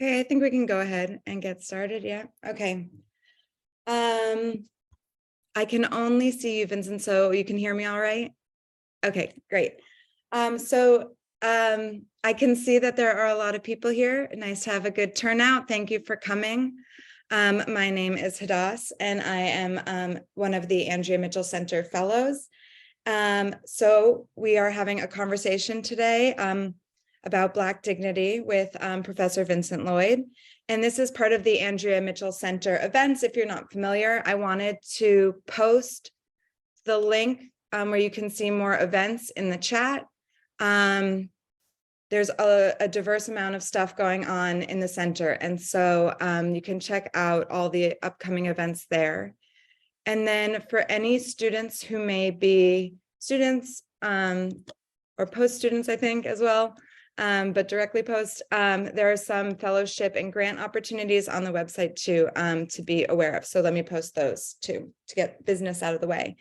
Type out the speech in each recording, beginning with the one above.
Okay, I think we can go ahead and get started. Yeah. Okay. I can only see you, Vincent, so you can hear me all right? Okay, great. I can see that there are a lot of people here. Nice to have a good turnout. Thank you for coming. My name is HADASS, and I am one of the Andrea Mitchell Center Fellows. So we are having a conversation today about Black dignity with Professor Vincent Lloyd. And this is part of the Andrea Mitchell Center events. If you're not familiar, I wanted to post the link where you can see more events in the chat. There's a diverse amount of stuff going on in the center. And so you can check out all the upcoming events there. And then for any students who may be students or post students, I think as well, but directly post, there are some fellowship and grant opportunities on the website too to be aware of. So let me post those too to get business out of the way.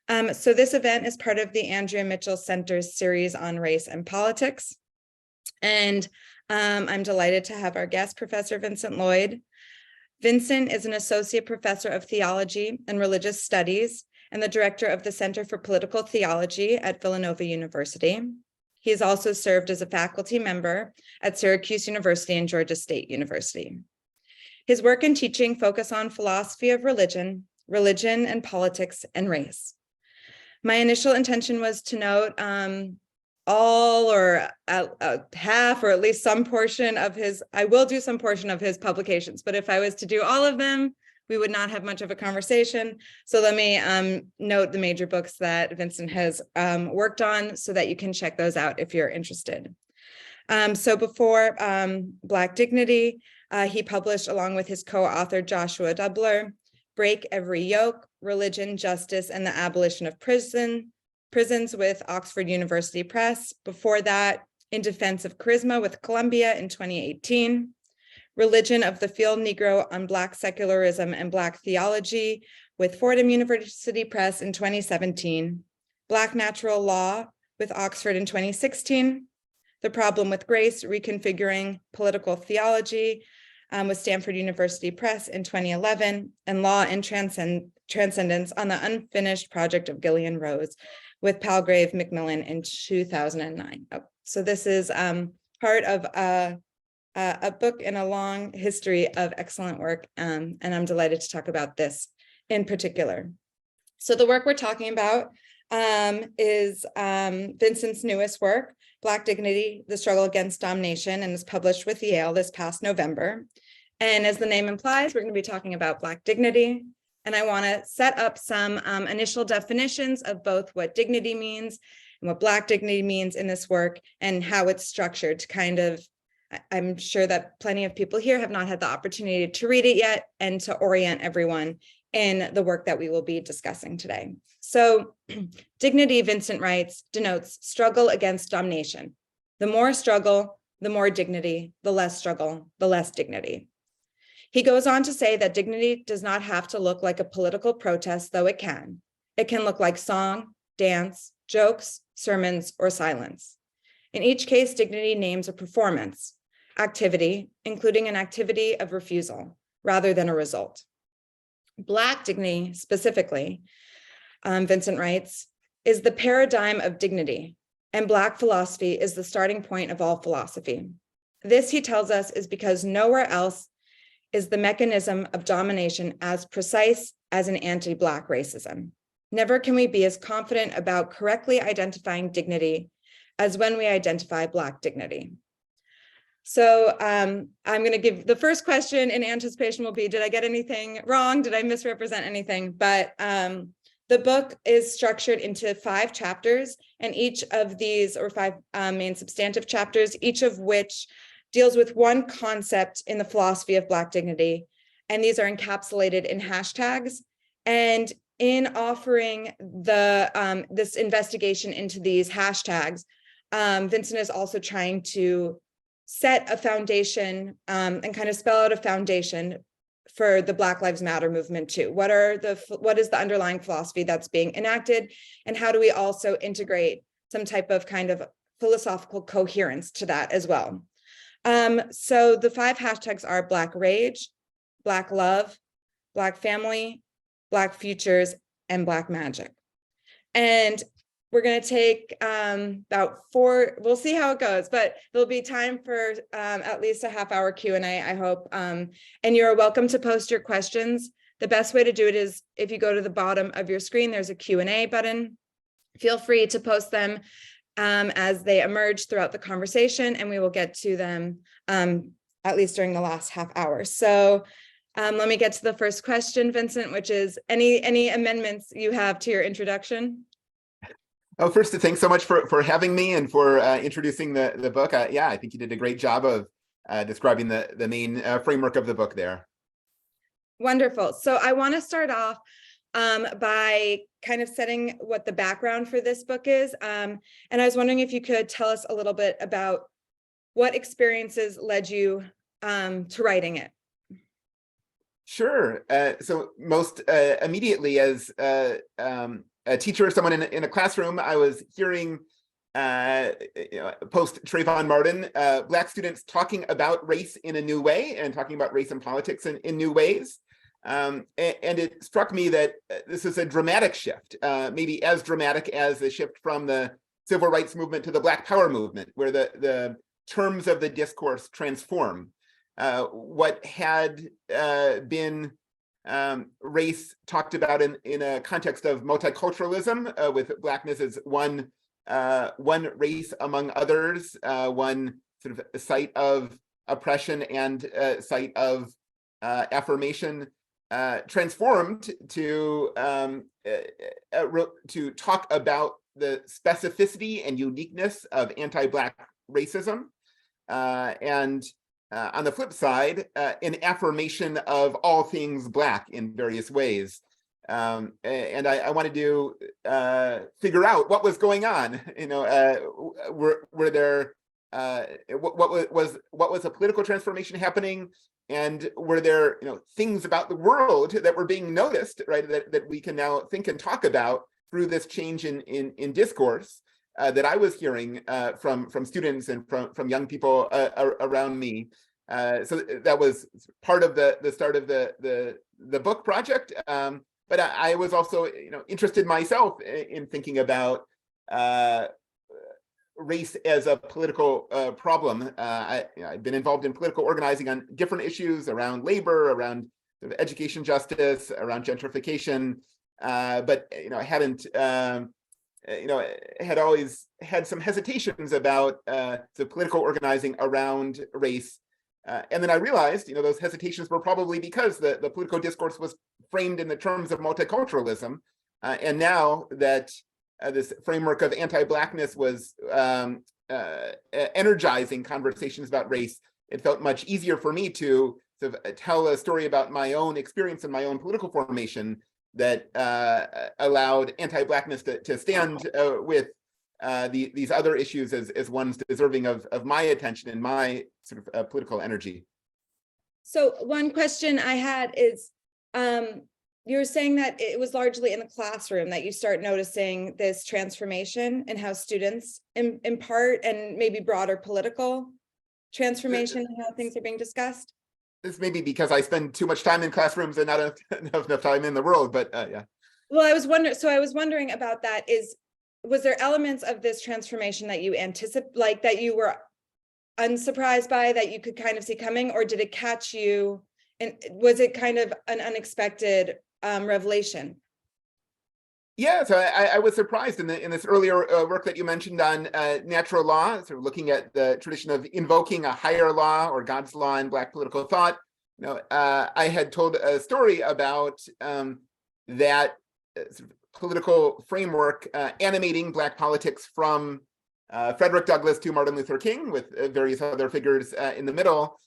So this event is part of the Andrea Mitchell Center's series on race and politics. And I'm delighted to have our guest, Professor Vincent Lloyd. Vincent is an associate professor of theology and religious studies and the director of the Center for Political Theology at Villanova University. He has also served as a faculty member at Syracuse University and Georgia State University. His work and teaching focus on philosophy of religion, religion and politics, and race. My initial intention was to note all or half or at least some portion of his, I will do some portion of his publications, but if I was to do all of them, we would not have much of a conversation. So let me note the major books that Vincent has worked on so that you can check those out if you're interested. So before Black Dignity, he published along with his co-author Joshua Dubler, Break Every Yoke, Religion, Justice, and the Abolition of Prisons with Oxford University Press. Before that, In Defense of Charisma with Columbia in 2018. Religion of the Field Negro on Black Secularism and Black Theology with Fordham University Press in 2017. Black Natural Law with Oxford in 2016. The Problem with Grace, Reconfiguring Political Theology with Stanford University Press in 2011. And Law and Transcendence on the Unfinished Project of Gillian Rose with Palgrave Macmillan in 2009. Oh, so this is part of a book in a long history of excellent work, and I'm delighted to talk about this in particular. So the work we're talking about is Vincent's newest work, Black Dignity, The Struggle Against Domination, and is published with Yale this past November. And as the name implies, we're going to be talking about Black dignity. And I want to set up some initial definitions of both what dignity means and what Black dignity means in this work and how it's structured to kind of, I'm sure that plenty of people here have not had the opportunity to read it yet and to orient everyone in the work that we will be discussing today. So dignity, Vincent writes, denotes struggle against domination. The more struggle, the more dignity, the less struggle, the less dignity. He goes on to say that dignity does not have to look like a political protest, though it can. It can look like song, dance, jokes, sermons, or silence. In each case, dignity names a performance, activity, including an activity of refusal, rather than a result. Black dignity, specifically, Vincent writes, is the paradigm of dignity, and Black philosophy is the starting point of all philosophy. This, he tells us, is because nowhere else is the mechanism of domination as precise as an anti-Black racism. Never can we be as confident about correctly identifying dignity as when we identify Black dignity. So I'm going to give the first question in anticipation will be, did I get anything wrong? Did I misrepresent anything? But the book is structured into 5 chapters, and each of these, or 5 main substantive chapters, each of which deals with one concept in the philosophy of Black dignity. And these are encapsulated in hashtags. And in offering the this investigation into these hashtags, Vincent is also trying to set a foundation and kind of spell out a foundation for the Black Lives Matter movement too. What is the underlying philosophy that's being enacted, and how do we also integrate some type of kind of philosophical coherence to that as well? So the 5 hashtags are Black Rage, Black Love, Black Family, Black Futures, and Black Magic. And we're going to take about 4, we'll see how it goes, but there'll be time for at least a half-hour Q&A, I hope. And you're welcome to post your questions. The best way to do it is if you go to the bottom of your screen, there's a Q&A button. Feel free to post them as they emerge throughout the conversation, and we will get to them at least during the last half hour. So let me get to the first question, Vincent, which is any amendments you have to your introduction? Oh, first, thanks so much for having me and for introducing the book. Yeah, I think you did a great job of describing the main framework of the book there. Wonderful. So I want to start off by kind of setting what the background for this book is. And I was wondering if you could tell us a little bit about what experiences led you to writing it. Sure. So most immediately, as a teacher or someone in a classroom, I was hearing post Trayvon Martin, Black students talking about race in a new way and talking about race and politics in new ways. And it struck me that this is a dramatic shift, maybe as dramatic as the shift from the civil rights movement to the Black Power movement, where the terms of the discourse transform. What had been race talked about in a context of multiculturalism, with Blackness as one race among others, one sort of site of oppression and site of affirmation, transformed to talk about the specificity and uniqueness of anti-Black racism, and on the flip side, an affirmation of all things Black in various ways. And I wanted to figure out what was going on. Were there what was a political transformation happening, and were there things about the world that were being noticed, right? That we can now think and talk about through this change in discourse that I was hearing from students and from young people around me. So that was part of the start of the book project. But I was also interested myself in thinking about race as a political problem. I've been involved in political organizing on different issues around labor, around sort of education justice, around gentrification, but I hadn't had always had some hesitations about the political organizing around race. And then I realized, those hesitations were probably because the political discourse was framed in the terms of multiculturalism. And now that this framework of anti-Blackness was energizing conversations about race, it felt much easier for me to sort of tell a story about my own experience and my own political formation that allowed anti-Blackness to stand with these other issues as ones deserving of my attention and my sort of political energy. So one question I had is, you were saying that it was largely in the classroom that you start noticing this transformation in how students impart and maybe broader political transformation in how things are being discussed? This may be because I spend too much time in classrooms and not enough time in the world, but yeah. Well, I was wondering about that. Was there elements of this transformation that you anticipate, like that you were unsurprised by, that you could kind of see coming, or did it catch you? And was it kind of an unexpected revelation? Yeah, so I was surprised in this earlier work that you mentioned on natural law, sort of looking at the tradition of invoking a higher law or God's law in Black political thought. I had told a story about that sort of political framework animating Black politics from Frederick Douglass to Martin Luther King, with various other figures in the middle.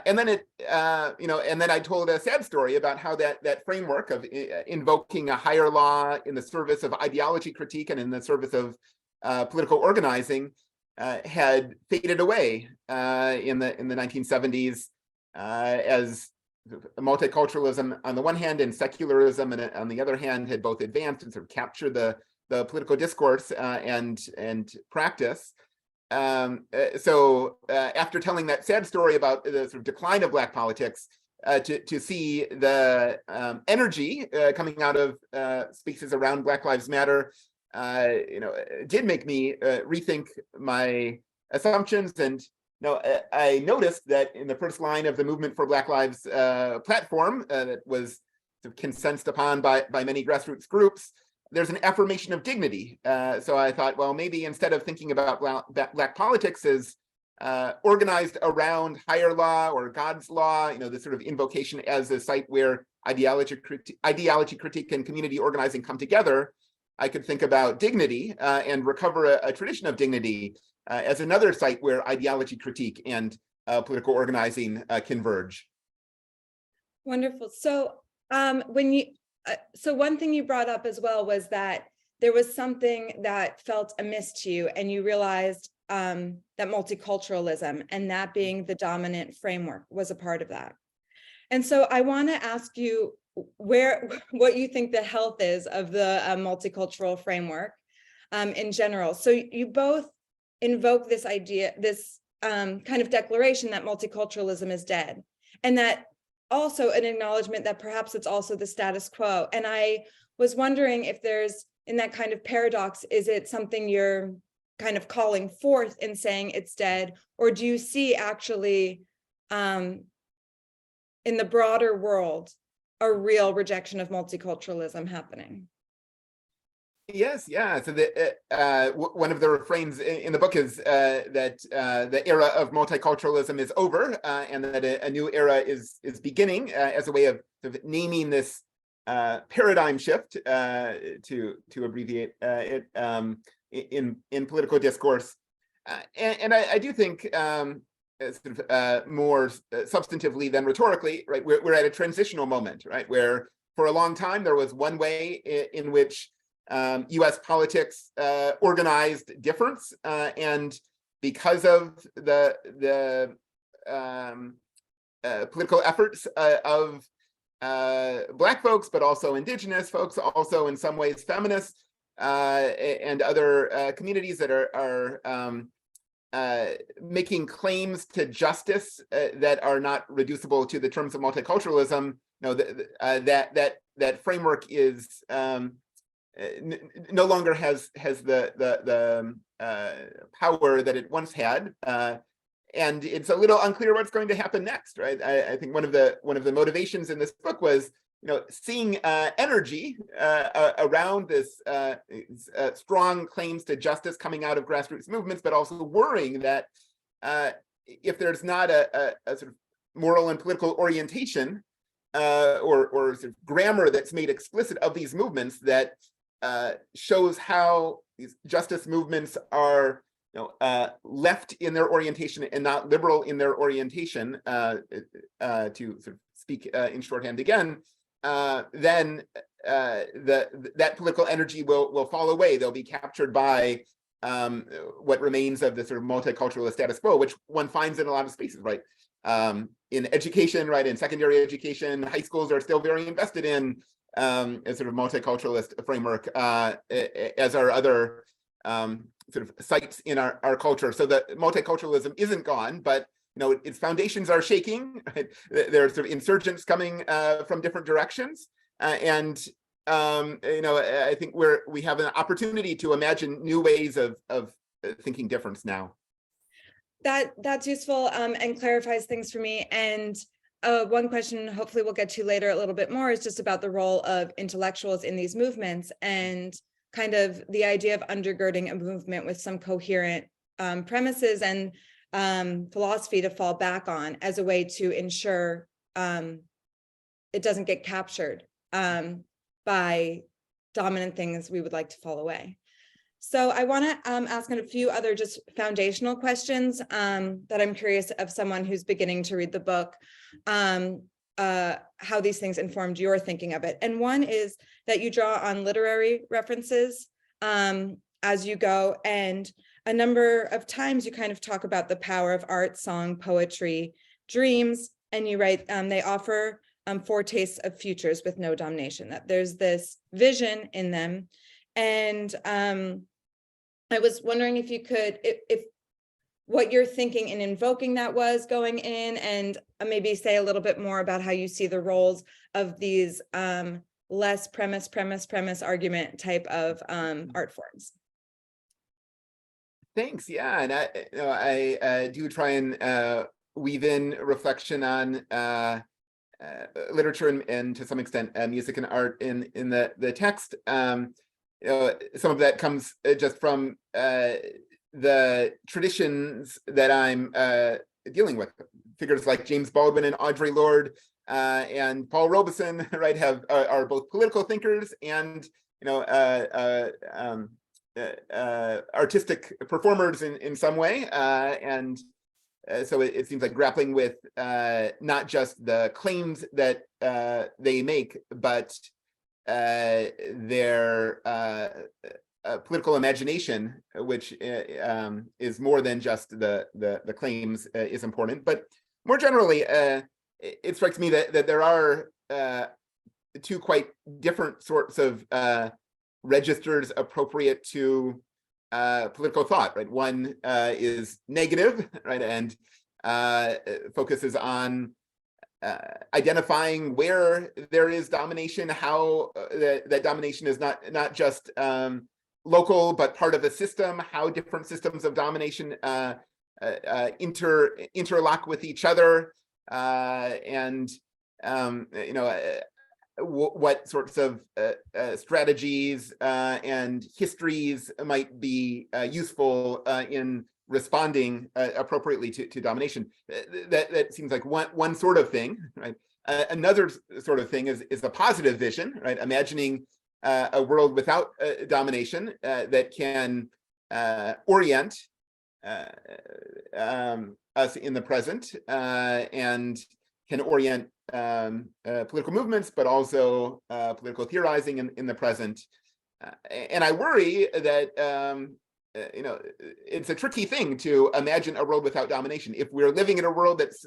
And then and then I told a sad story about how that framework of invoking a higher law in the service of ideology critique and in the service of political organizing had faded away in the 1970s as multiculturalism on the one hand and secularism on the other hand had both advanced and sort of captured the political discourse and practice. after telling that sad story about the sort of decline of Black politics, to see the energy coming out of spaces around Black Lives Matter, did make me rethink my assumptions. And I noticed that in the first line of the Movement for Black Lives platform that was sort of consensus upon by many grassroots groups, there's an affirmation of dignity. So I thought, well, maybe instead of thinking about Black politics as organized around higher law or God's law, this sort of invocation as a site where ideology critique and community organizing come together, I could think about dignity and recover a tradition of dignity as another site where ideology critique and political organizing converge. Wonderful. So so one thing you brought up as well was that there was something that felt amiss to you, and you realized that multiculturalism and that being the dominant framework was a part of that. And so I want to ask you what you think the health is of the multicultural framework in general. So you both invoke this idea, this kind of declaration that multiculturalism is dead, and that also an acknowledgement that perhaps it's also the status quo. And I was wondering if there's, in that kind of paradox, is it something you're kind of calling forth in saying it's dead, or do you see actually in the broader world a real rejection of multiculturalism happening? Yes, yeah. So one of the refrains in the book is that the era of multiculturalism is over, and that a new era is beginning, as a way of naming this paradigm shift, to abbreviate it, in political discourse. And I do think, more substantively than rhetorically, right? We're at a transitional moment, right? Where for a long time there was one way in which U.S. politics organized difference, and because of the political efforts of Black folks, but also Indigenous folks, also in some ways feminists, and other communities that are making claims to justice that are not reducible to the terms of multiculturalism, that framework is no longer has the power that it once had, and it's a little unclear what's going to happen next, right? I think one of the motivations in this book was seeing energy around this strong claims to justice coming out of grassroots movements, but also worrying that if there's not a sort of moral and political orientation or sort of grammar that's made explicit of these movements that shows how these justice movements are left in their orientation and not liberal in their orientation, to sort of speak in shorthand again, then that political energy will fall away. They'll be captured by what remains of the sort of multicultural status quo, which one finds in a lot of spaces, right? In education, right? In secondary education, high schools are still very invested in a sort of multiculturalist framework, as are other sort of sites in our culture. So that multiculturalism isn't gone, but its foundations are shaking. Right? There are sort of insurgents coming from different directions, and I think we have an opportunity to imagine new ways of thinking difference now. That's useful and clarifies things for me. And one question, hopefully we'll get to later a little bit more, is just about the role of intellectuals in these movements and kind of the idea of undergirding a movement with some coherent premises and philosophy to fall back on as a way to ensure it doesn't get captured by dominant things we would like to fall away. So I want to ask a few other just foundational questions that I'm curious of someone who's beginning to read the book, how these things informed your thinking of it. And one is that you draw on literary references as you go, and a number of times you kind of talk about the power of art, song, poetry, dreams, and you write, they offer foretastes of futures with no domination, that there's this vision in them. And I was wondering if you could, if what your thinking in invoking that was going in, and maybe say a little bit more about how you see the roles of these less premise argument type of art forms. Thanks. Yeah, and I do try and weave in reflection on literature and to some extent music and art in the text. Some of that comes just from the traditions that I'm dealing with. Figures like James Baldwin and Audre Lorde and Paul Robeson, right, are both political thinkers and artistic performers in some way, and so it seems like grappling with not just the claims that they make, but their political imagination, which is more than just the claims, is important. But more generally, it strikes me that there are two quite different sorts of registers appropriate to political thought, right? One is negative, right, and focuses on identifying where there is domination, how that domination is not just local, but part of a system, how different systems of domination interlock with each other, and what sorts of strategies and histories might be useful in responding appropriately to domination. That seems like one sort of thing, right? Another sort of thing is a positive vision, right? Imagining a world without domination that can orient us in the present and can orient political movements, but also political theorizing in the present. And I worry that it's a tricky thing to imagine a world without domination. If we're living in a world that's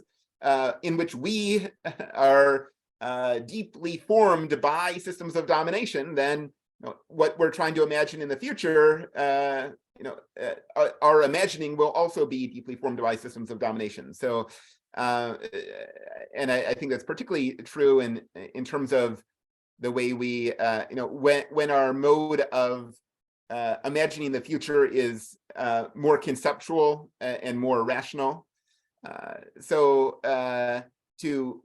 in which we are deeply formed by systems of domination, then what we're trying to imagine in the future, our imagining will also be deeply formed by systems of domination. So, and I think that's particularly true in terms of the way we, when our mode of imagining the future is more conceptual and more rational. So to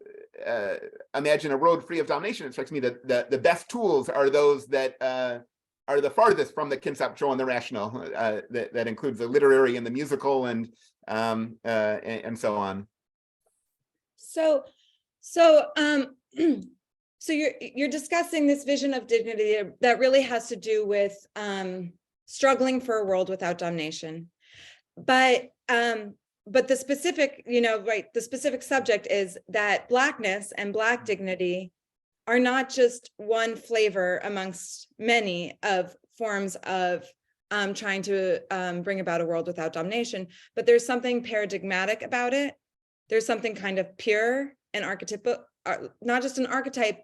imagine a world free of domination, it strikes me that the best tools are those that are the farthest from the conceptual and the rational. That includes the literary and the musical and so on. So you're discussing this vision of dignity that really has to do with struggling for a world without domination, but the specific, the specific subject is that Blackness and Black dignity are not just one flavor amongst many of forms of trying to bring about a world without domination, but there's something paradigmatic about it. There's something kind of pure and archetypal, not just an archetype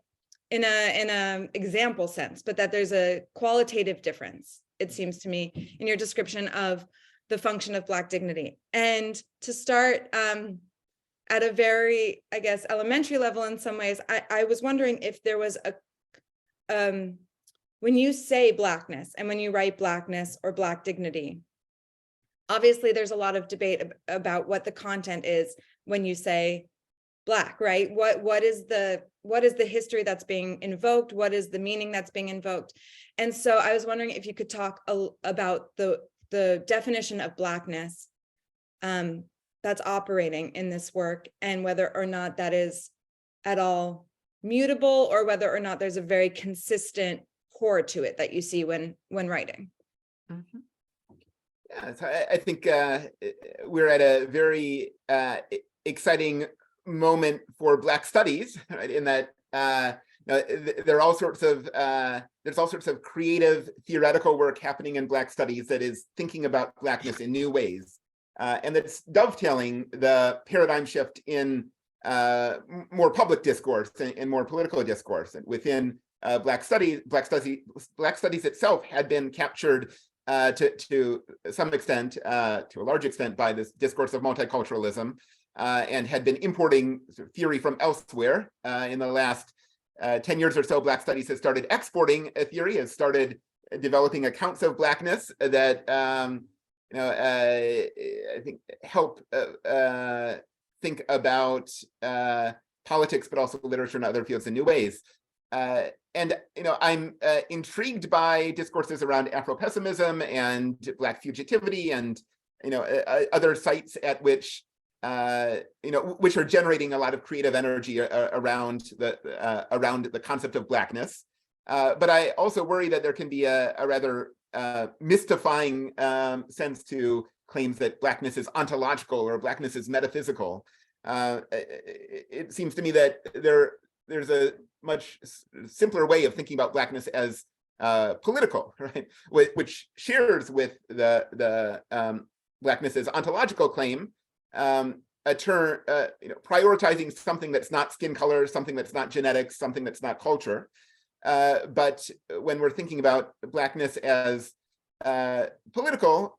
in a example sense, but that there's a qualitative difference, it seems to me, in your description of the function of Black dignity. And to start at a very, I guess, elementary level in some ways, I was wondering if there was when you say Blackness and when you write Blackness or Black dignity, obviously there's a lot of debate about what the content is when you say Black, right? What is the history that's being invoked? What is the meaning that's being invoked? And so I was wondering if you could talk about the definition of Blackness that's operating in this work, and whether or not that is at all mutable, or whether or not there's a very consistent core to it that you see when writing. Mm-hmm. Yeah, so I think we're at a very exciting moment for Black studies, right? In that there are all sorts of there's all sorts of creative theoretical work happening in Black studies that is thinking about Blackness in new ways, and that's dovetailing the paradigm shift in more public discourse and more political discourse. And within Black studies itself had been captured to some extent, to a large extent, by this discourse of multiculturalism, and had been importing theory from elsewhere. In the last 10 years or so, Black Studies has started exporting a theory, has started developing accounts of Blackness that I think help think about politics, but also literature and other fields in new ways. And I'm intrigued by discourses around Afro-pessimism and Black fugitivity and other sites at which which are generating a lot of creative energy around the concept of Blackness. But I also worry that there can be a rather mystifying sense to claims that Blackness is ontological or Blackness is metaphysical. It seems to me that there's a much simpler way of thinking about Blackness as political, right? Which shares with the Blackness as ontological claim, prioritizing something that's not skin color, something that's not genetics, something that's not culture. But when we're thinking about Blackness as political,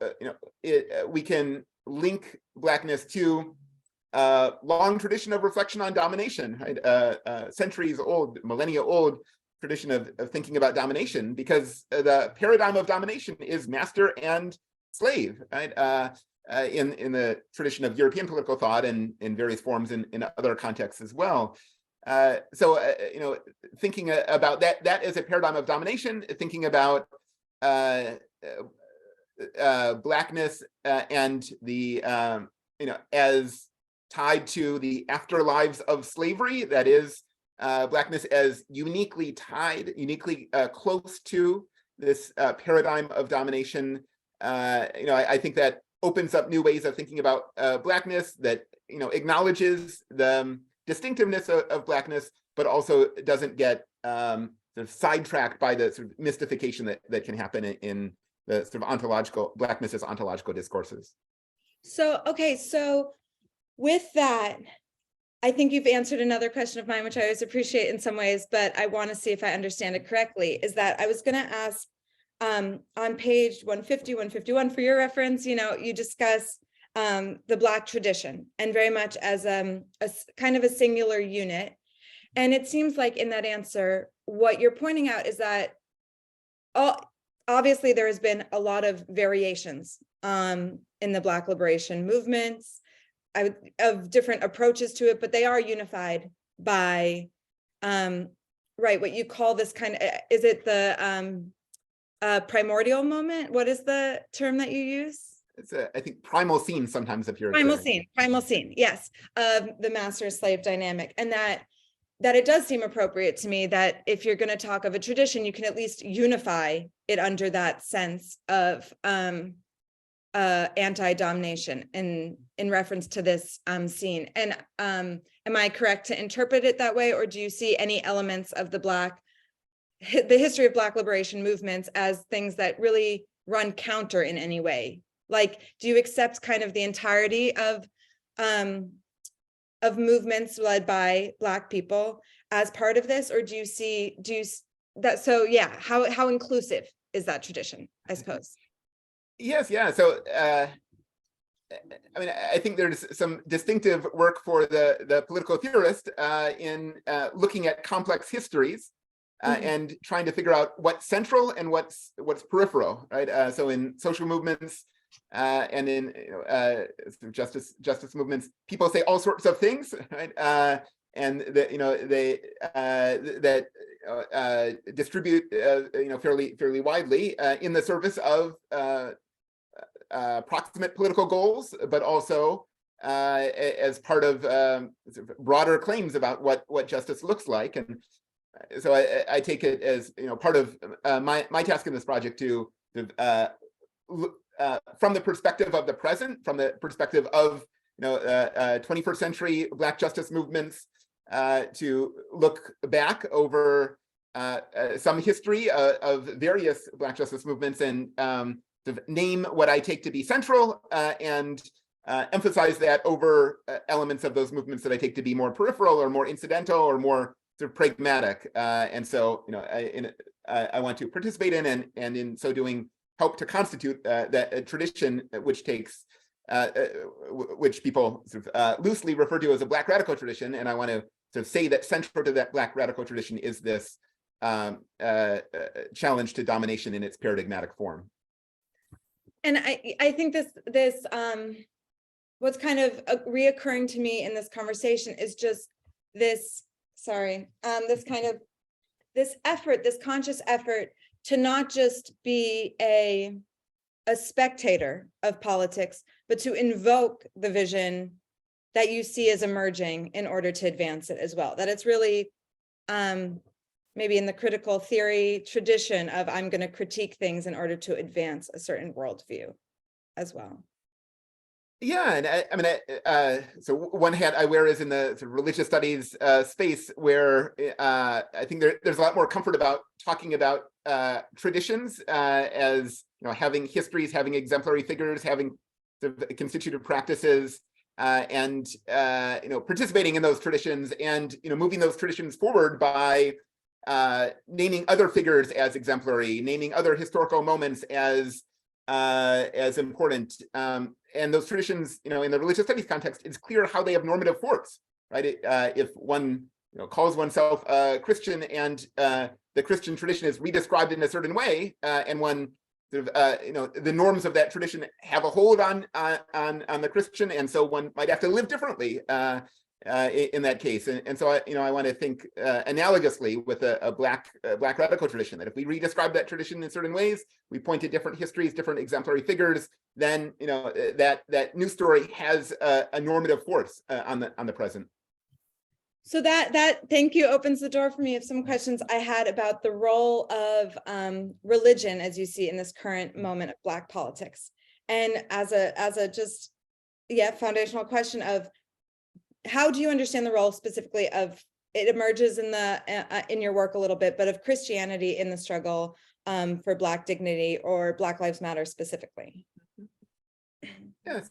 we can link Blackness to a long tradition of reflection on domination, right? Centuries old, millennia old tradition of thinking about domination, because the paradigm of domination is master and slave, right? In the tradition of European political thought and in various forms in other contexts as well. So thinking about that as a paradigm of domination, thinking about Blackness and the as tied to the afterlives of slavery, that is Blackness as uniquely tied, uniquely close to this paradigm of domination. I think that opens up new ways of thinking about Blackness, that acknowledges the distinctiveness of Blackness, but also doesn't get sort of sidetracked by the sort of mystification that can happen in the sort of ontological Blackness as ontological discourses. So, okay, so with that, I think you've answered another question of mine, which I always appreciate in some ways, but I want to see if I understand it correctly, is that I was going to ask on page 150, 151 for your reference, you discuss the Black tradition and very much as a kind of a singular unit. And it seems like in that answer, what you're pointing out is that obviously there has been a lot of variations in the Black liberation movements of different approaches to it, but they are unified by, right, what you call this kind of, is it the primordial moment? What is the term that you use? It's I think primal scene sometimes appears. Primal scene, yes, of the master-slave dynamic. And that it does seem appropriate to me that if you're going to talk of a tradition, you can at least unify it under that sense of anti-domination in reference to this scene. And am I correct to interpret it that way, or do you see any elements of the history of Black liberation movements as things that really run counter in any way? Like, do you accept kind of the entirety of movements led by Black people as part of this, or do you see that? So yeah, how inclusive is that tradition, I suppose? Yes, yeah. So I mean, I think there's some distinctive work for the political theorist in looking at complex histories and trying to figure out what's central and what's peripheral, right? So in social movements and in justice movements, people say all sorts of things, right? And that they that distribute fairly widely in the service of proximate political goals, but also as part of broader claims about what justice looks like. And so I take it as part of my task in this project to from the perspective of the present, from the perspective of 21st century Black justice movements, to look back over some history of various Black justice movements and to name what I take to be central and emphasize that over elements of those movements that I take to be more peripheral or more incidental or more sort of pragmatic. And so I want to participate in and in so doing help to constitute that tradition, which takes which people sort of loosely refer to as a Black radical tradition. And I want to sort of say that central to that Black radical tradition is this challenge to domination in its paradigmatic form. And I think this what's kind of reoccurring to me in this conversation is just this, this kind of this conscious effort to not just be a spectator of politics, but to invoke the vision that you see as emerging in order to advance it as well. That it's really maybe in the critical theory tradition of I'm going to critique things in order to advance a certain worldview as well. Yeah, and I mean, so one hat I wear is in the sort of religious studies space, where I think there's a lot more comfort about talking about traditions as having histories, having exemplary figures, having sort of constitutive practices, and participating in those traditions, and moving those traditions forward by naming other figures as exemplary, naming other historical moments as important. And those traditions, in the religious studies context, it's clear how they have normative force, right? If one calls oneself a Christian and the Christian tradition is redescribed in a certain way, and one sort of the norms of that tradition have a hold on the Christian, and so one might have to live differently in that case. And so I want to think analogously with a black radical tradition, that if we redescribe that tradition in certain ways, we point to different histories, different exemplary figures, then that new story has a normative force on the present. So that thank you opens the door for me of some questions I had about the role of religion as you see in this current moment of Black politics, and as a just foundational question of how do you understand the role specifically of, it emerges in your work a little bit, but of Christianity in the struggle for Black dignity or Black Lives Matter specifically? Yes,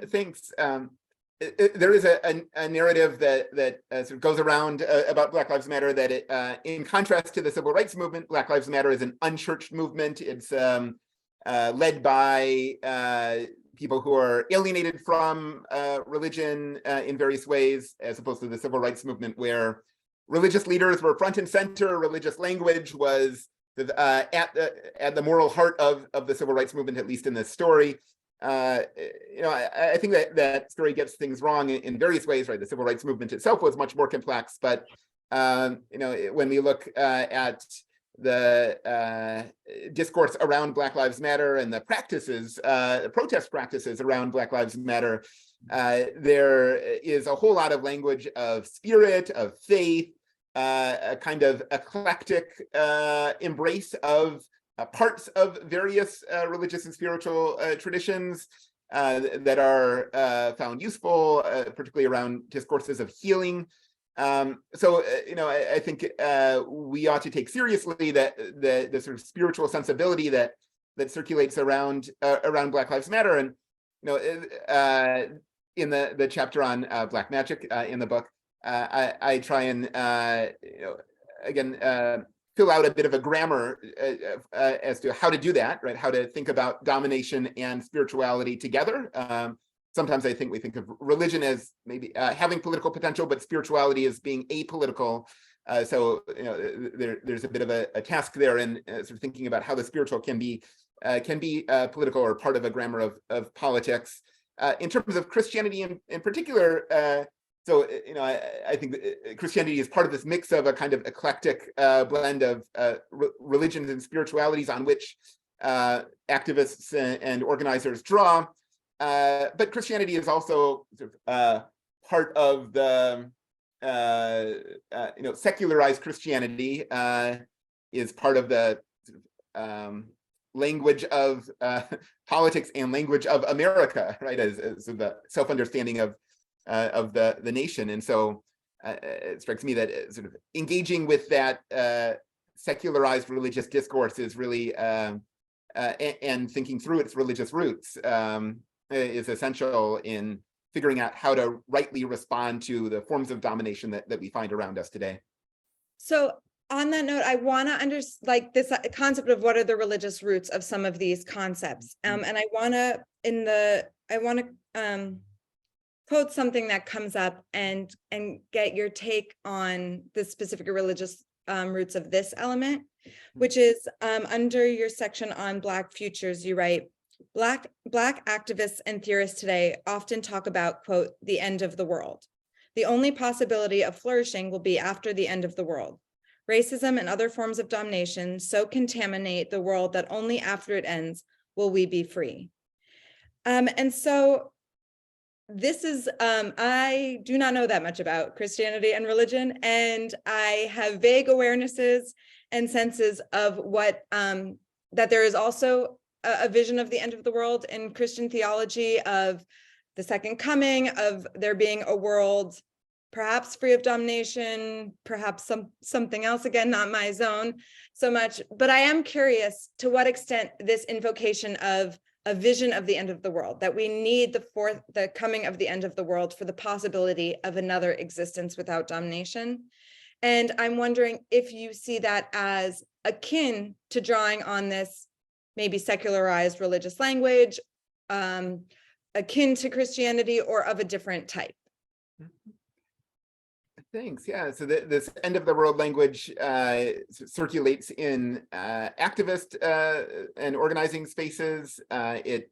thanks. There is a narrative that sort of goes around about Black Lives Matter, that it, in contrast to the civil rights movement, Black Lives Matter is an unchurched movement. It's led by people who are alienated from religion in various ways, as opposed to the civil rights movement, where religious leaders were front and center. Religious language was at the moral heart of the civil rights movement, at least in this story. I think that story gets things wrong in various ways, right? The civil rights movement itself was much more complex, but when we look at the discourse around Black Lives Matter and the practices, protest practices around Black Lives Matter, there is a whole lot of language of spirit, of faith, a kind of eclectic embrace of parts of various religious and spiritual traditions that are found useful, particularly around discourses of healing. So I think we ought to take seriously that the sort of spiritual sensibility that circulates around Black Lives Matter. And in the chapter on Black magic in the book, I try and again fill out a bit of a grammar as to how to do that, right? How to think about domination and spirituality together. Sometimes I think we think of religion as maybe having political potential, but spirituality as being apolitical. So there's a bit of a task there in sort of thinking about how the spiritual can be political or part of a grammar of politics. In terms of Christianity in particular, so I think Christianity is part of this mix of a kind of eclectic blend of religions and spiritualities on which activists and organizers draw. But Christianity is also sort of part of the secularized Christianity is part of the language of politics and language of America, right? As the self-understanding of the nation. And so it strikes me that sort of engaging with that secularized religious discourse is really and thinking through its religious roots is essential in figuring out how to rightly respond to the forms of domination that we find around us today. So on that note, I want to like this concept of what are the religious roots of some of these concepts. And I want to quote something that comes up and get your take on the specific religious roots of this element, which is under your section on Black futures, you write, Black activists and theorists today often talk about, quote, the end of the world. The only possibility of flourishing will be after the end of the world. Racism and other forms of domination so contaminate the world that only after it ends will we be free. And so this is, I do not know that much about Christianity and religion, and I have vague awarenesses and senses of what, that there is also a vision of the end of the world in Christian theology, of the second coming, of there being a world perhaps free of domination, perhaps something else, again, not my zone so much, but I am curious to what extent this invocation of a vision of the end of the world, that we need the coming of the end of the world for the possibility of another existence without domination. And I'm wondering if you see that as akin to drawing on this maybe secularized religious language, akin to Christianity, or of a different type. Thanks. Yeah. So this end of the world language circulates in activist and organizing spaces. It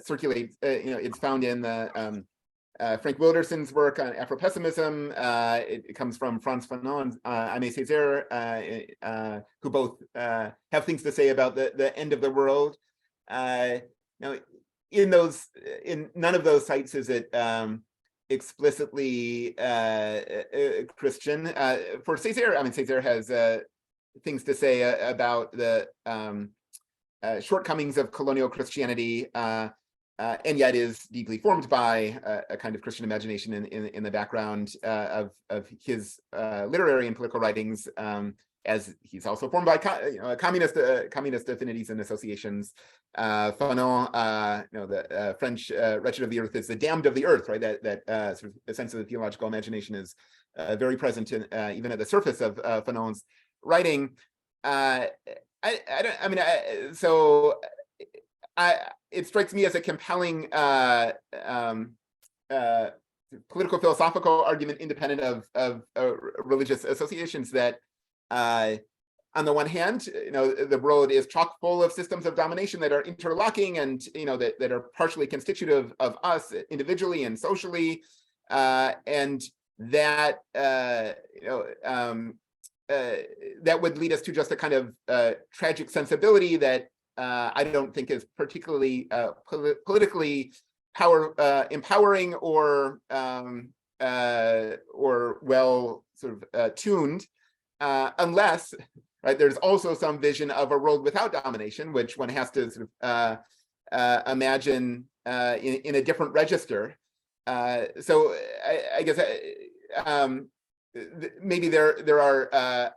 circulates. It's found in the Frank Wilderson's work on Afro-pessimism. It comes from Frantz Fanon, Aimé Césaire, who both have things to say about the end of the world. Now, in none of those sites is it explicitly Christian. For Césaire, Césaire has things to say about the shortcomings of colonial Christianity, and yet is deeply formed by a kind of Christian imagination in the background of his literary and political writings, as he's also formed by communist affinities and associations. Fanon, the French wretched of the earth is the damned of the earth, right? That sort of a sense of the theological imagination is very present in even at the surface of Fanon's writing. It strikes me as a compelling political philosophical argument, independent of religious associations, that on the one hand, the world is chock full of systems of domination that are interlocking and that are partially constitutive of us individually and socially, and that that would lead us to just a kind of tragic sensibility that I don't think is particularly politically empowering or well sort of tuned, unless, right, there's also some vision of a world without domination, which one has to sort of imagine in a different register. So I guess maybe there are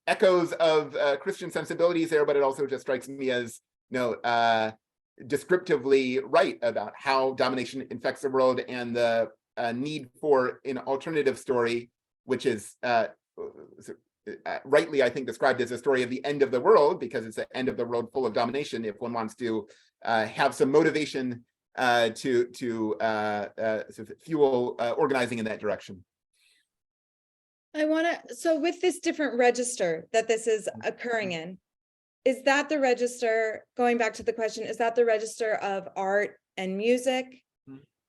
echoes of Christian sensibilities there, but it also just strikes me as descriptively right about how domination infects the world and the need for an alternative story, which is rightly, I think, described as a story of the end of the world, because it's the end of the world full of domination, if one wants to have some motivation to sort of fuel organizing in that direction. So with this different register that this is occurring in, is that the register, going back to the question, is that the register of art and music?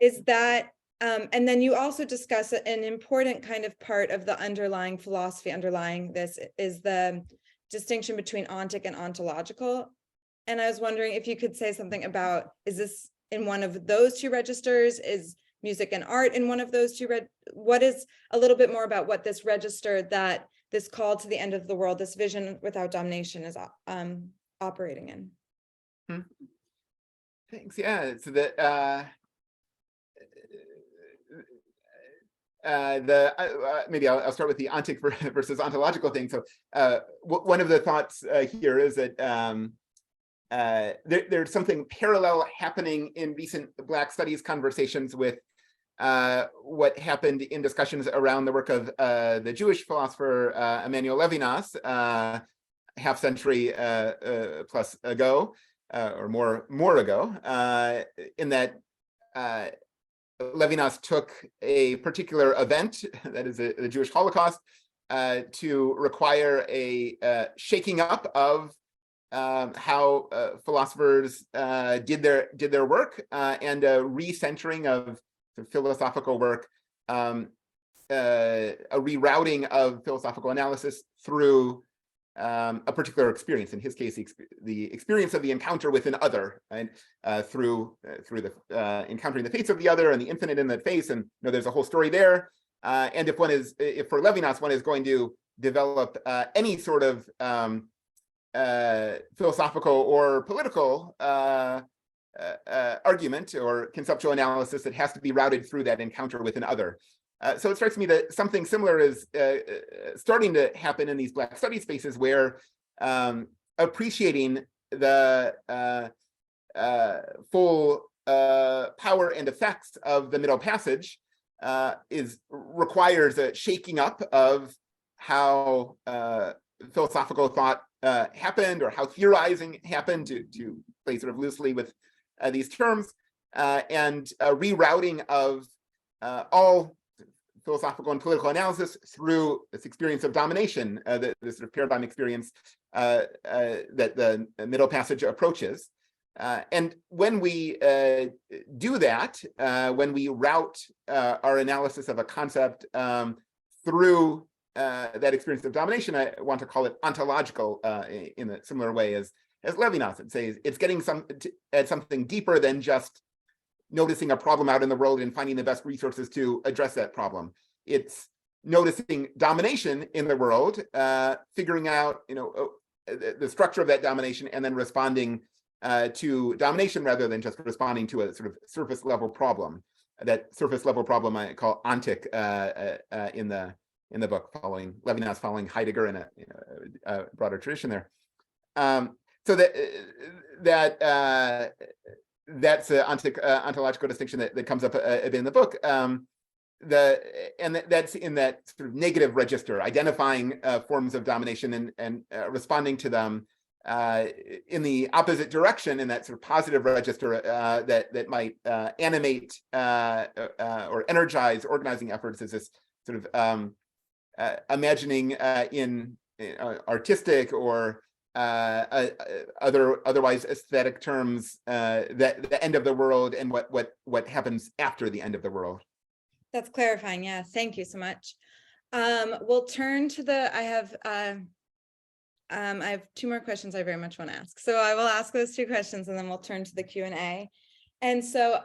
Is that, and then you also discuss an important kind of part of the underlying philosophy underlying this is the distinction between ontic and ontological. And I was wondering if you could say something about, is this in one of those two registers? Is music and art in one of those two? What is a little bit more about what this register, that this call to the end of the world, this vision without domination, is operating in? Thanks. Yeah. So that maybe I'll start with the ontic versus ontological thing. So one of the thoughts here is that there's something parallel happening in recent Black studies conversations with what happened in discussions around the work of the Jewish philosopher Emmanuel Levinas, half century plus ago, or more ago, in that Levinas took a particular event, that is the Jewish Holocaust, to require a shaking up of how philosophers did their work, and a recentering of philosophical work, a rerouting of philosophical analysis through a particular experience. In his case, the experience of the encounter with an other, and through the encountering the face of the other and the infinite in the face. And there's a whole story there. And if for Levinas, one is going to develop any sort of philosophical or political argument or conceptual analysis, it has to be routed through that encounter with an other. So it strikes me that something similar is starting to happen in these Black study spaces, where appreciating the full power and effects of the Middle Passage requires a shaking up of how philosophical thought happened, or how theorizing happened, to play sort of loosely with these terms, and a rerouting of all philosophical and political analysis through this experience of domination, this sort of paradigm experience that the Middle Passage approaches. And when we do that, when we route our analysis of a concept through that experience of domination, I want to call it ontological in a similar way as Levinas. It says it's getting at something deeper than just noticing a problem out in the world and finding the best resources to address that problem. It's noticing domination in the world, figuring out the structure of that domination, and then responding to domination rather than just responding to a sort of surface level problem. That surface level problem I call ontic in the book, following Levinas, following Heidegger in a broader tradition there. So that's an ontological distinction that comes up a bit in the book. That's in that sort of negative register, identifying forms of domination and responding to them in the opposite direction, in that sort of positive register that might animate or energize organizing efforts, as this sort of imagining in artistic or otherwise aesthetic terms that the end of the world and what happens after the end of the world. That's clarifying. Yeah, thank you so much. We'll turn to I have two more questions I very much want to ask. So I will ask those two questions, and then we'll turn to the Q&A. And so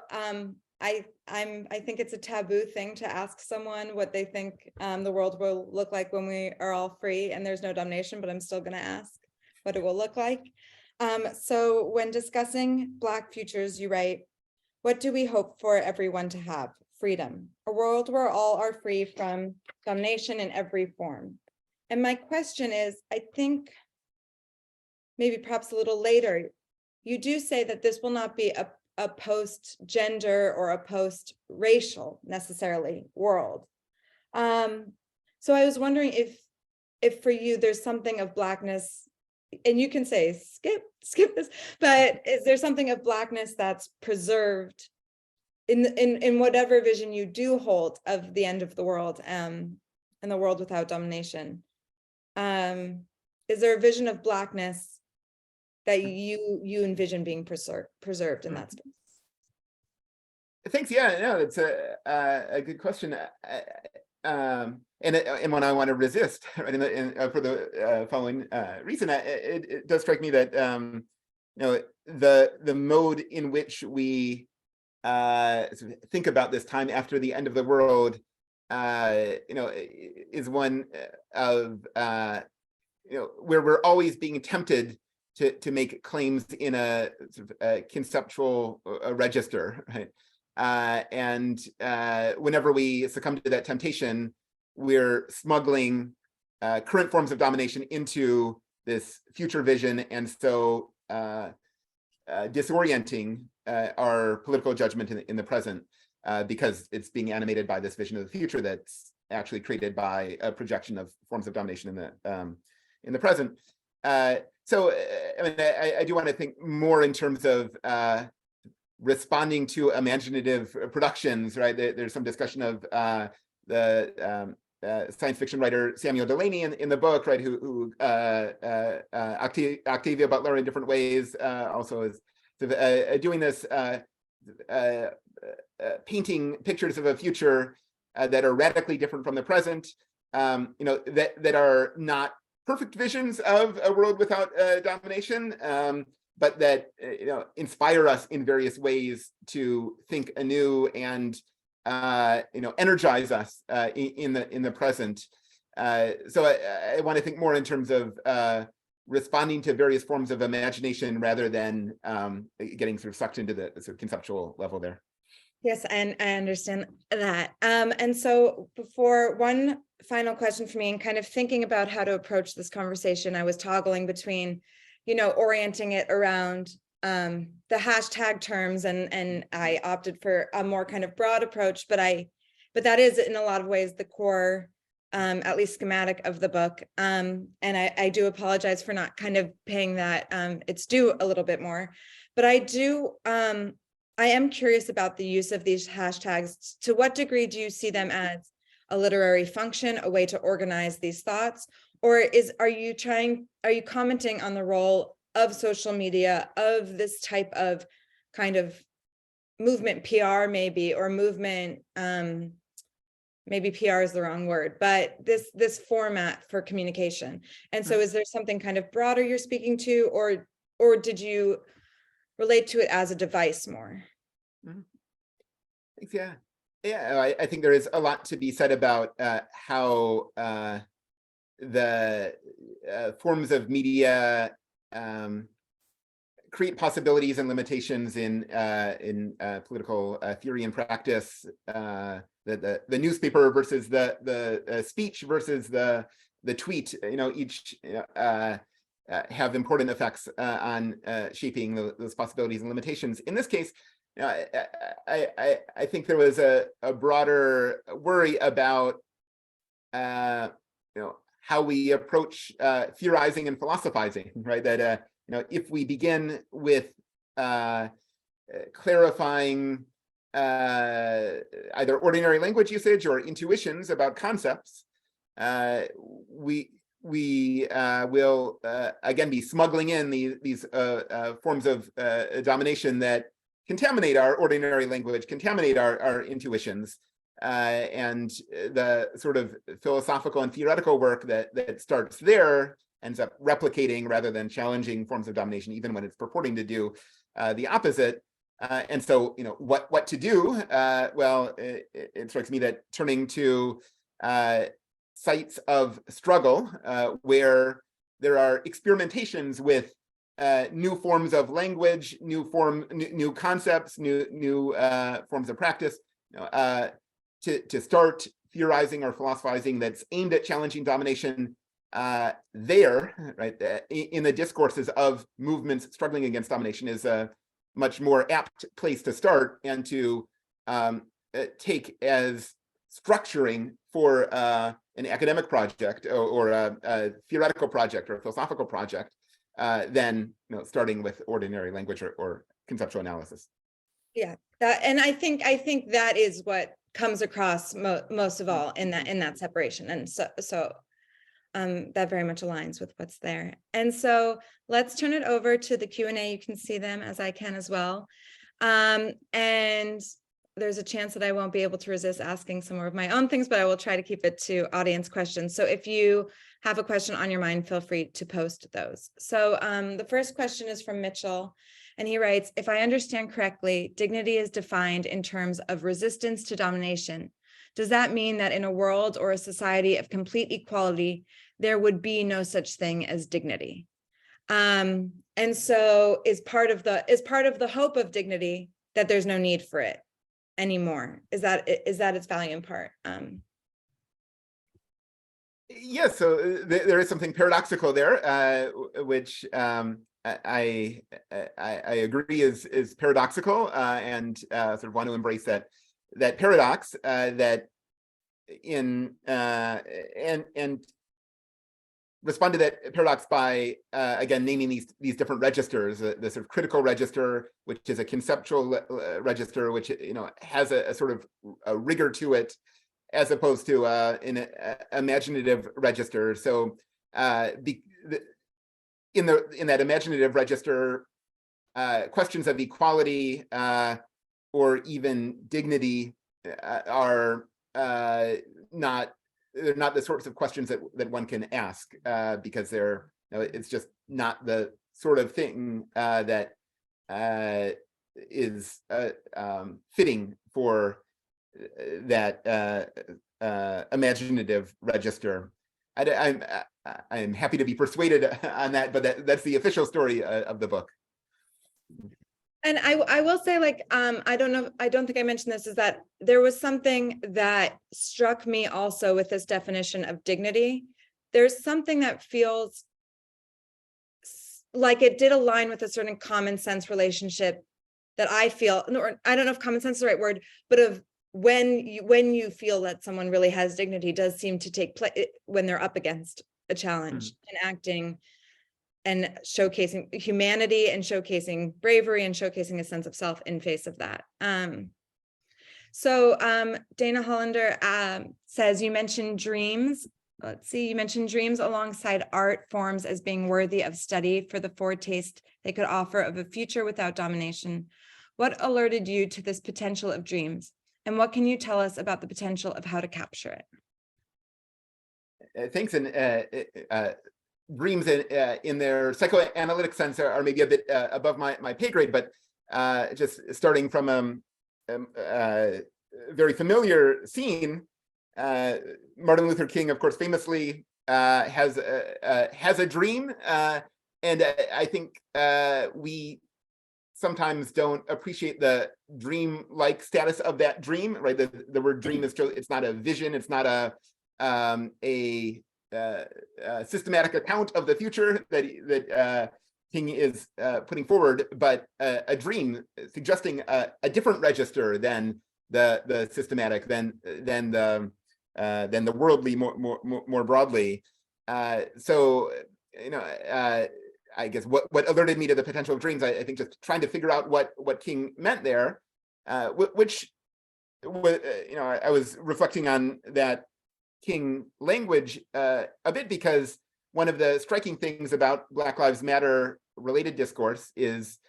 I think it's a taboo thing to ask someone what they think the world will look like when we are all free and there's no domination, but I'm still going to ask what it will look like. So when discussing Black futures, you write, "What do we hope for everyone to have? Freedom, a world where all are free from domination in every form." And my question is, I think maybe perhaps a little later, you do say that this will not be a post-gender or a post-racial necessarily world. So I was wondering if for you there's something of Blackness, and you can say skip this, but is there something of Blackness that's preserved in whatever vision you do hold of the end of the world and the world without domination? Is there a vision of Blackness that you envision being preserved in that space? Thanks. Yeah, no, it's a good question, and one I want to resist, right? For the following reason, it does strike me that the mode in which we think about this time after the end of the world, is one of where we're always being tempted to make claims in a sort of a conceptual register, right? And whenever we succumb to that temptation, we're smuggling current forms of domination into this future vision, and so disorienting our political judgment in the present. because it's being animated by this vision of the future that's actually created by a projection of forms of domination in the present. So I mean, I do want to think more in terms of responding to imaginative productions, right? There's some discussion of the science fiction writer Samuel Delany in the book, right? Who Octavia Butler in different ways also is doing this, painting pictures of a future that are radically different from the present, that are not perfect visions of a world without domination, but that inspire us in various ways to think anew and energize us in the present. So I want to think more in terms of responding to various forms of imagination rather than getting sort of sucked into the sort of conceptual level there. Yes, and I understand that. And so before one final question for me, and kind of thinking about how to approach this conversation, I was toggling between, orienting it around the hashtag terms, and I opted for a more kind of broad approach, but that is in a lot of ways the core, at least schematic of the book. And I do apologize for not kind of paying that its due a little bit more, but I am curious about the use of these hashtags. To what degree do you see them as a literary function, a way to organize these thoughts? Or are you commenting on the role of social media, of this type of kind of movement PR maybe, or movement, maybe PR is the wrong word, but this format for communication? And so is there something kind of broader you're speaking to, or did you relate to it as a device more? Thanks. Yeah. I think there is a lot to be said about how the forms of media create possibilities and limitations in political theory and practice. The newspaper versus the speech versus the tweet. Each have important effects on shaping those possibilities and limitations. In this case, I think there was a broader worry about how we approach theorizing and philosophizing, right? That if we begin with clarifying either ordinary language usage or intuitions about concepts, we will again be smuggling in these forms of domination that contaminate our ordinary language, contaminate our intuitions, and the sort of philosophical and theoretical work that starts there ends up replicating rather than challenging forms of domination, even when it's purporting to do the opposite. And so, what to do? Well, it strikes me that turning to sites of struggle where there are experimentations with new forms of language, new concepts, new forms of practice, to start theorizing or philosophizing that's aimed at challenging domination there, right? In the discourses of movements struggling against domination is a much more apt place to start, and to take as structuring for an academic project or a theoretical project or a philosophical project than starting with ordinary language or conceptual analysis. Yeah, and I think that is what comes across most of all in that separation, and so that very much aligns with what's there. And so let's turn it over to the Q&A. You can see them as I can as well, and there's a chance that I won't be able to resist asking some more of my own things, but I will try to keep it to audience questions. So if you have a question on your mind, feel free to post those. So the first question is from Mitchell, and he writes, if I understand correctly, dignity is defined in terms of resistance to domination. Does that mean that in a world or a society of complete equality, there would be no such thing as dignity? And so is part of the hope of dignity that there's no need for it anymore? Is that its value in part? Yes, so there is something paradoxical there, which I agree is paradoxical, and sort of want to embrace that that paradox that in and respond to that paradox by again naming these different registers, the sort of critical register, which is a conceptual register, which has a sort of a rigor to it, as opposed to an imaginative register. So in that imaginative register, questions of equality or even dignity are they're not the sorts of questions that one can ask because it's just not the sort of thing that is fitting for that imaginative register. I'm happy to be persuaded on that, but that's the official story of the book. And I will say, like, I don't think I mentioned this, is that there was something that struck me also with this definition of dignity. There's something that feels like it did align with a certain common sense relationship that I feel, or I don't know if common sense is the right word, but of when you feel that someone really has dignity does seem to take place when they're up against a challenge and acting and showcasing humanity and showcasing bravery and showcasing a sense of self in face of that. So Dana Hollander says, you mentioned dreams. Let's see, you mentioned dreams alongside art forms as being worthy of study for the foretaste they could offer of a future without domination. What alerted you to this potential of dreams? And what can you tell us about the potential of how to capture it? Thanks. And dreams in their psychoanalytic sense are maybe a bit above my pay grade, but just starting from a very familiar scene, Martin Luther King, of course, famously has a dream, and I think we sometimes don't appreciate the dream-like status of that dream, right? The word dream it's not a vision, it's not a systematic account of the future that King is putting forward, but a dream suggesting a different register than the systematic, than the worldly more broadly. So I guess what alerted me to the potential of dreams, I think just trying to figure out what King meant there, which I was reflecting on that King language a bit, because one of the striking things about Black Lives Matter related discourse is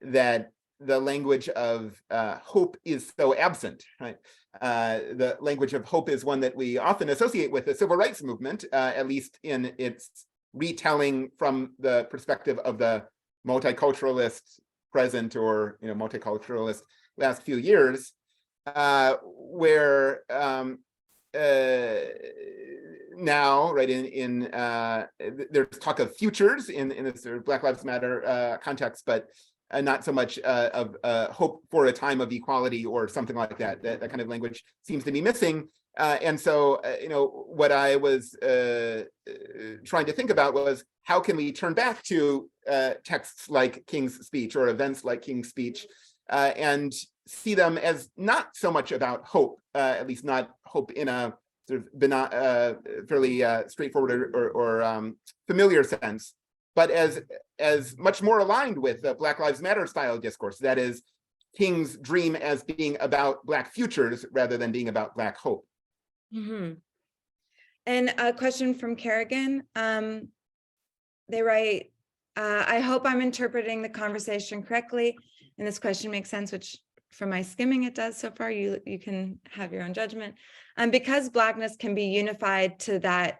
that the language of hope is so absent, right? The language of hope is one that we often associate with the civil rights movement, at least in its retelling from the perspective of the multiculturalist present or multiculturalist last few years, where now, right, there's talk of futures in this sort of Black Lives Matter context, but not so much of hope for a time of equality or something like that. That kind of language seems to be missing. And so, what I was trying to think about was, how can we turn back to texts like King's speech or events like King's speech and see them as not so much about hope, at least not hope in a sort of fairly straightforward or familiar sense, but as much more aligned with the Black Lives Matter style discourse. That is, King's dream as being about Black futures rather than being about Black hope. Mm-hmm. And a question from Kerrigan. They write, I hope I'm interpreting the conversation correctly, and this question makes sense, which from my skimming it does so far. You can have your own judgment. Because Blackness can be unified to that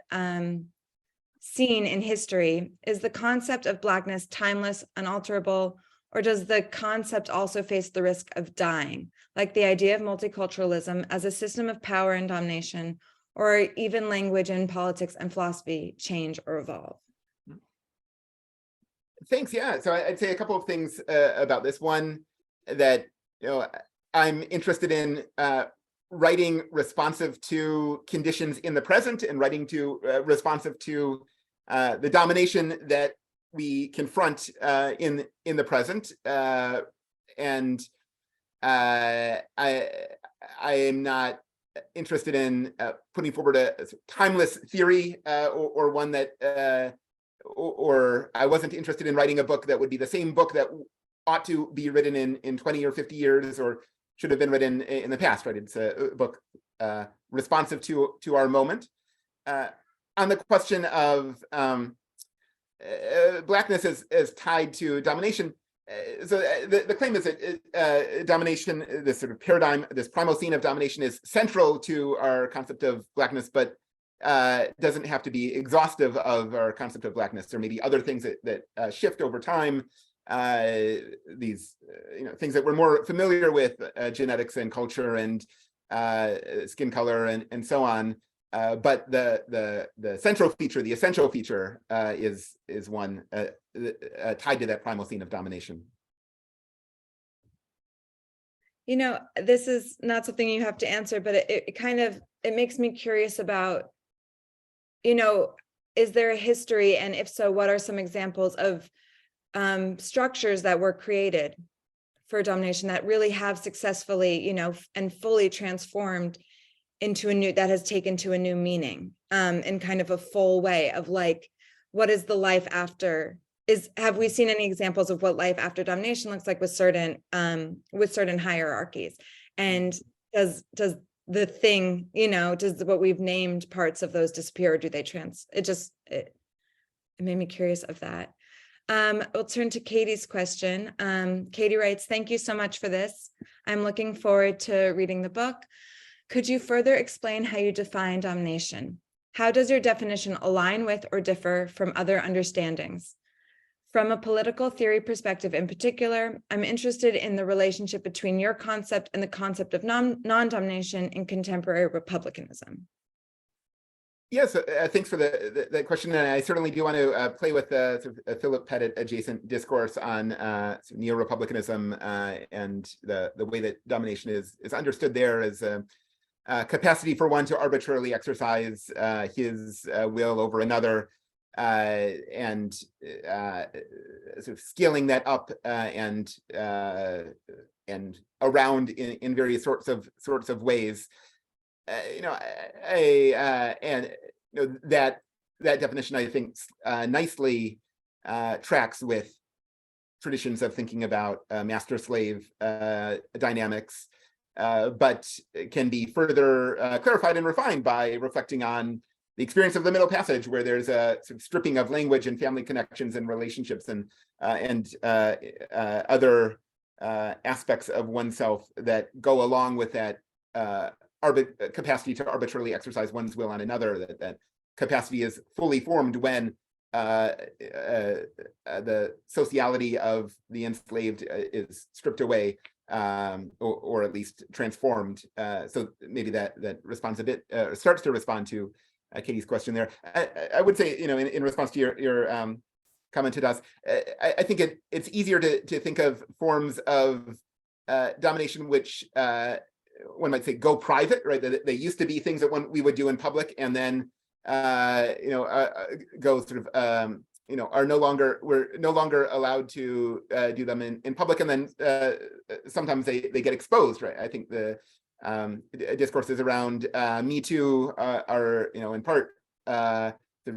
scene in history, is the concept of Blackness timeless, unalterable, or does the concept also face the risk of dying, like the idea of multiculturalism as a system of power and domination, or even language and politics and philosophy change or evolve? Thanks. Yeah. So I'd say a couple of things about this. One, that I'm interested in writing responsive to conditions in the present, and writing to responsive to the domination that we confront in the present. And I I am not interested in putting forward a timeless theory or one that, or I wasn't interested in writing a book that would be the same book that ought to be written in 20 or 50 years or should have been written in the past, right? It's a book responsive to our moment. On the question of Blackness as tied to domination, so the claim is that domination, this sort of paradigm, this primal scene of domination is central to our concept of Blackness, but doesn't have to be exhaustive of our concept of Blackness. There may be other things that shift over time. These things that we're more familiar with, genetics and culture and skin color and so on. But the central feature, the essential feature, is one tied to that primal scene of domination. This is not something you have to answer, but it makes me curious about, is there a history, and if so, what are some examples of structures that were created for domination that really have successfully, and fully transformed into that has taken to a new meaning, in kind of a full way of like, what is the life after? Have we seen any examples of what life after domination looks like with certain hierarchies? And does the thing, does what we've named parts of those disappear, or do they it made me curious of that. We'll turn to Katie's question. Katie writes, "Thank you so much for this. I'm looking forward to reading the book. Could you further explain how you define domination? How does your definition align with or differ from other understandings? From a political theory perspective in particular, I'm interested in the relationship between your concept and the concept of non-domination in contemporary republicanism." Yes, thanks for the question. And I certainly do want to play with sort of Philip Pettit adjacent discourse on neo-republicanism and the way that domination is understood there as a capacity for one to arbitrarily exercise his will over another, and sort of scaling that up and around in various sorts of ways. That definition, I think, nicely tracks with traditions of thinking about master-slave dynamics, but can be further clarified and refined by reflecting on the experience of the Middle Passage, where there's a sort of stripping of language and family connections and relationships and other aspects of oneself that go along with that capacity to arbitrarily exercise one's will on another. That capacity is fully formed when the sociality of the enslaved is stripped away, or at least transformed. So maybe that responds a bit, starts to respond to Katie's question there. I would say, in response to your comment to us, I think it's easier to think of forms of domination which one might say go private, right? That they used to be things that we would do in public, and then go sort of we're no longer allowed to do them in public, and then sometimes they get exposed, right? I think the discourses around Me Too are in part the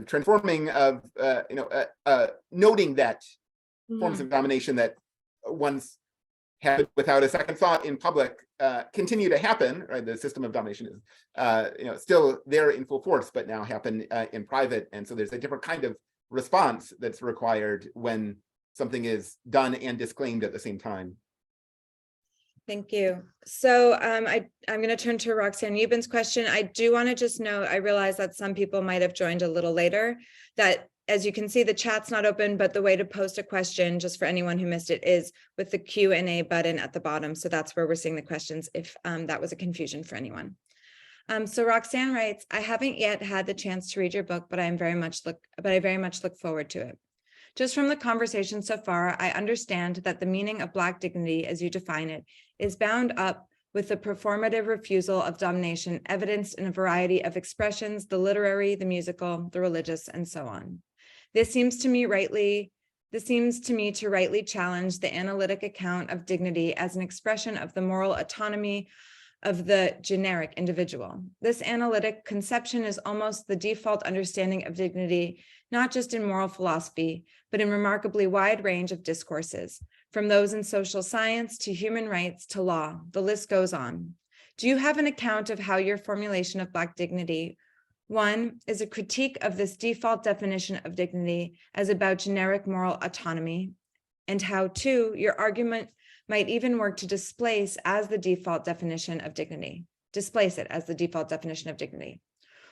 transforming of noting that forms of domination that once happened without a second thought in public continue to happen, right? The system of domination is still there in full force, but now happen in private, and so there's a different kind of response that's required when something is done and disclaimed at the same time. Thank you. So I'm going to turn to Roxanne Eubin's question. I do want to just note, I realize that some people might have joined a little later, that as you can see, the chat's not open, but the way to post a question, just for anyone who missed it, is with the Q&A button at the bottom. So that's where we're seeing the questions, if that was a confusion for anyone. So Roxanne writes, "I haven't yet had the chance to read your book, but I very much look forward to it. Just from the conversation so far, I understand that the meaning of Black dignity, as you define it, is bound up with the performative refusal of domination evidenced in a variety of expressions, the literary, the musical, the religious, and so on. This seems to me to rightly challenge the analytic account of dignity as an expression of the moral autonomy of the generic individual. This analytic conception is almost the default understanding of dignity, not just in moral philosophy, but in remarkably wide range of discourses, from those in social science to human rights to law. The list goes on. Do you have an account of how your formulation of Black dignity, one, is a critique of this default definition of dignity as about generic moral autonomy, and how, two, your argument might even work to displace as the default definition of dignity, displace it as the default definition of dignity?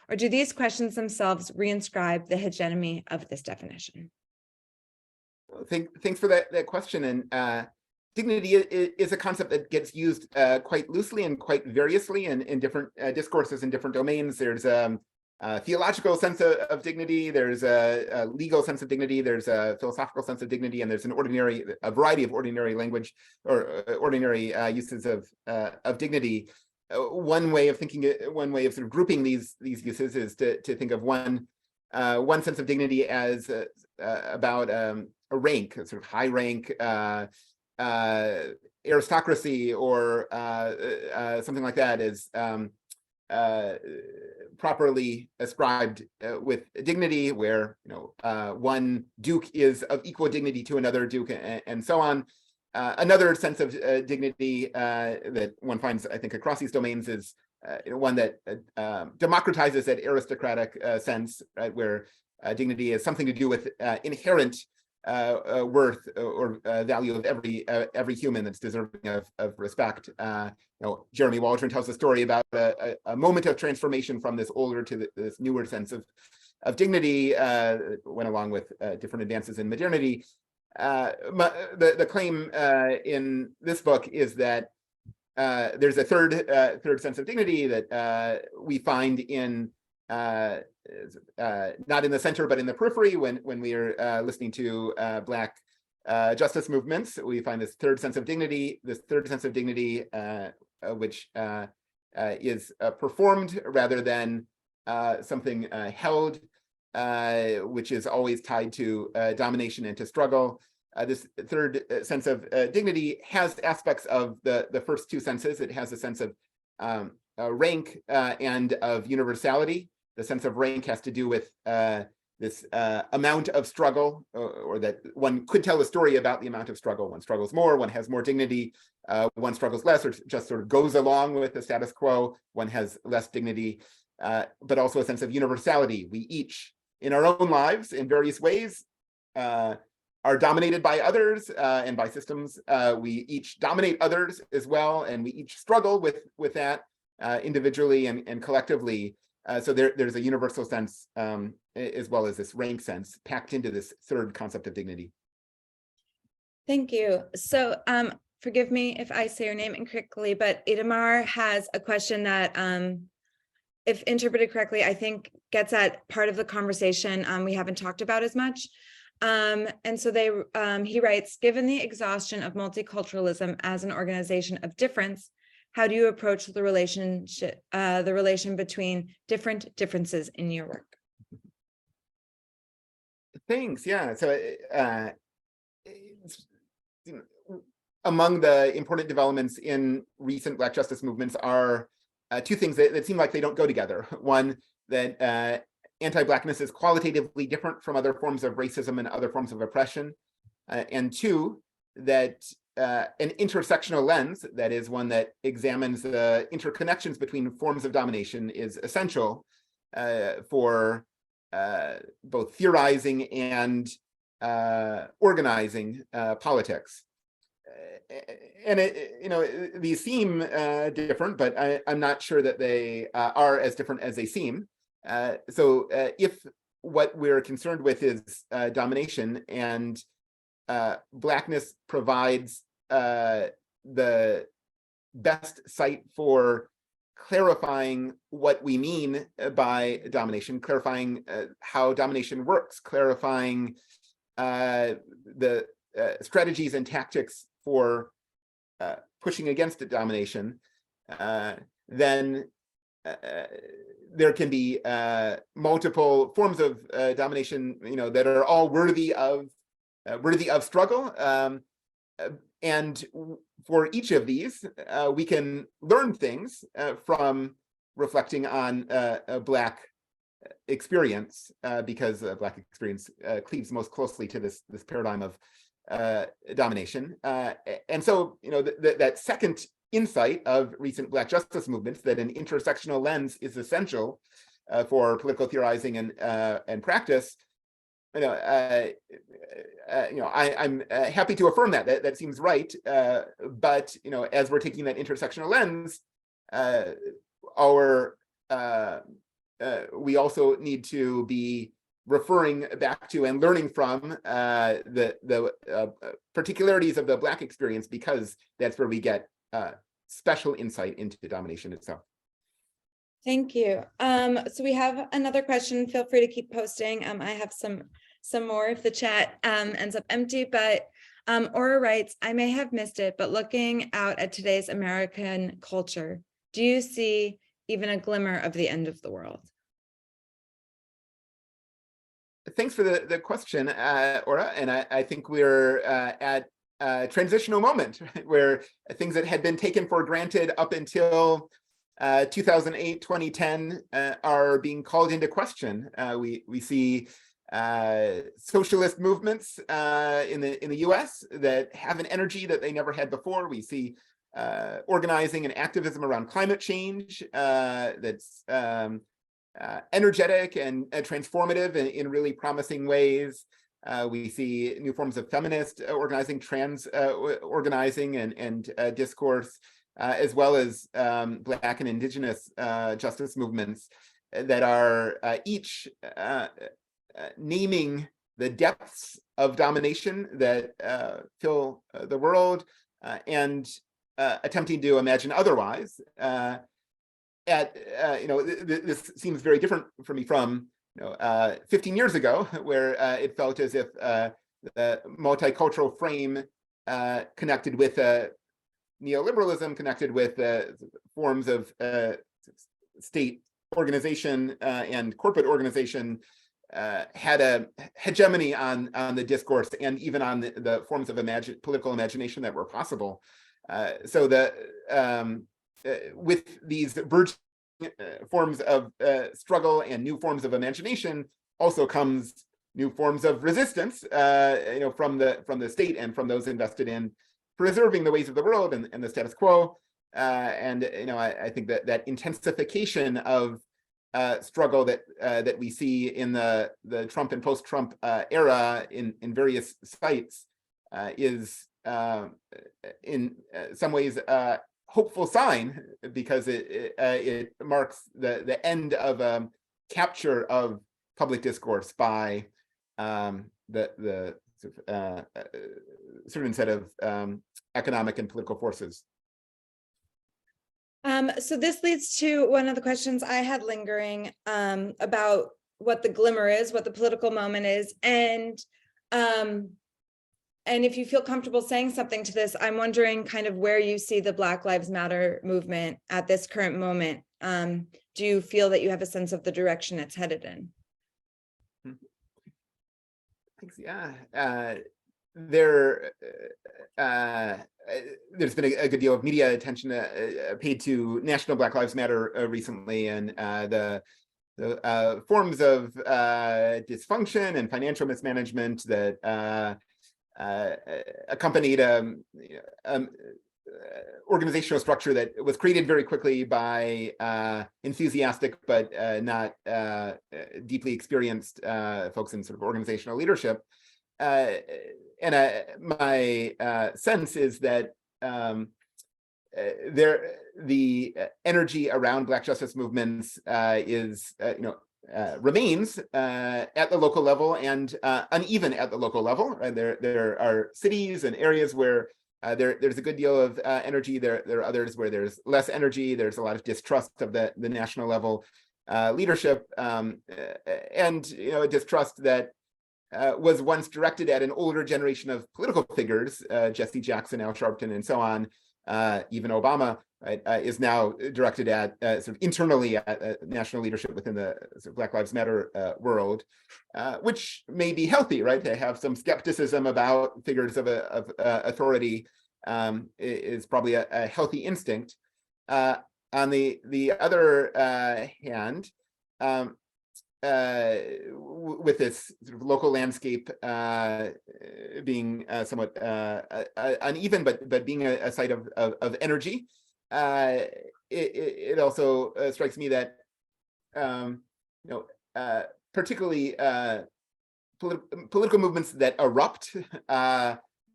Or do these questions themselves reinscribe the hegemony of this definition? Thanks for that question. And dignity is a concept that gets used quite loosely and quite variously in different discourses in different domains. There's a theological sense of dignity, there's a legal sense of dignity, there's a philosophical sense of dignity, and there's a variety of ordinary language or ordinary uses of dignity. One way of sort of grouping these uses is to think of one sense of dignity as about a rank, a sort of high rank, aristocracy, or something like that is properly ascribed with dignity, where one duke is of equal dignity to another duke, and so on. Another sense of dignity that one finds, I think, across these domains is one that democratizes that aristocratic sense, right, where dignity is something to do with inherent worth or value of every human that's deserving of respect. Jeremy Waldron tells a story about a moment of transformation from this older to this newer sense of dignity, went along with different advances in modernity. The claim in this book is that there's a third sense of dignity that we find in not in the center but in the periphery when we are listening to Black justice movements. We find this third sense of dignity, which is performed rather than something held, which is always tied to domination and to struggle. This third sense of dignity has aspects of the first two senses. It has a sense of rank and of universality. The sense of rank has to do with this amount of struggle, or that one could tell a story about the amount of struggle. One struggles more, one has more dignity, one struggles less, or just sort of goes along with the status quo, one has less dignity, but also a sense of universality. We each, in our own lives, in various ways, are dominated by others and by systems. We each dominate others as well, and we each struggle with that individually and collectively. So there's a universal sense as well as this rank sense packed into this third concept of dignity. Thank you. So forgive me if I say your name incorrectly, but Itamar has a question that, if interpreted correctly, I think gets at part of the conversation we haven't talked about as much. And so he writes, given the exhaustion of multiculturalism as an organization of difference, how do you approach the relation between different differences in your work? Thanks. Yeah. So among the important developments in recent Black justice movements are two things that seem like they don't go together. One, that anti-Blackness is qualitatively different from other forms of racism and other forms of oppression. And two, that an intersectional lens, that is one that examines the interconnections between forms of domination, is essential for both theorizing and organizing politics. And these seem different, but I'm not sure that they are as different as they seem. So if what we're concerned with is domination, and Blackness provides the best site for clarifying what we mean by domination, clarifying how domination works, clarifying the strategies and tactics for pushing against the domination, then there can be multiple forms of domination, that are all worthy of struggle. And for each of these, we can learn things from reflecting on a Black experience, because Black experience cleaves most closely to this paradigm of domination. And so, that second insight of recent Black justice movements, that an intersectional lens is essential for political theorizing and practice. I'm happy to affirm that seems right. But as we're taking that intersectional lens, we also need to be referring back to and learning from the particularities of the Black experience, because that's where we get special insight into domination itself. Thank you. So we have another question. Feel free to keep posting. I have some more if the chat ends up empty, but Aura writes, I may have missed it, but looking out at today's American culture, do you see even a glimmer of the end of the world? Thanks for the question, Aura. And I think we're at a transitional moment, right, where things that had been taken for granted up until 2008, 2010 are being called into question. We see socialist movements in the US that have an energy that they never had before. We see organizing and activism around climate change that's energetic and transformative in really promising ways. We see new forms of feminist organizing, trans organizing and discourse, as well as Black and Indigenous justice movements that are each naming the depths of domination that fill the world and attempting to imagine otherwise. This seems very different for me from 15 years ago, where it felt as if the multicultural frame connected with neoliberalism, connected with forms of state organization and corporate organization, had a hegemony on the discourse and even on the forms of political imagination that were possible. With these burgeoning forms of struggle and new forms of imagination, also comes new forms of resistance, from the state and from those invested in preserving the ways of the world and the status quo. I think that intensification of struggle that we see in the Trump and post-Trump era in various sites is in some ways hopeful sign, because it marks the end of capture of public discourse by the certain set of economic and political forces. So this leads to one of the questions I had lingering about what the glimmer is, what the political moment is, and if you feel comfortable saying something to this, I'm wondering kind of where you see the Black Lives Matter movement at this current moment. Do you feel that you have a sense of the direction it's headed in? Thanks. Yeah. There's been a good deal of media attention paid to National Black Lives Matter recently, and the forms of dysfunction and financial mismanagement that accompanied organizational structure that was created very quickly by enthusiastic but not deeply experienced folks in sort of organizational leadership. My sense is that the energy around Black justice movements is remains at the local level and uneven at the local level. Right? There are cities and areas where there's a good deal of energy. There are others where there's less energy. There's a lot of distrust of the national level leadership, and a distrust that was once directed at an older generation of political figures, Jesse Jackson, Al Sharpton, and so on. Even Obama, right, is now directed at sort of internally at national leadership within the sort of Black Lives Matter world, which may be healthy, right? To have some skepticism about figures of authority, is probably a healthy instinct. On the other hand, with this sort of local landscape being somewhat uneven, but being a site of energy, it also strikes me that particularly political movements that erupt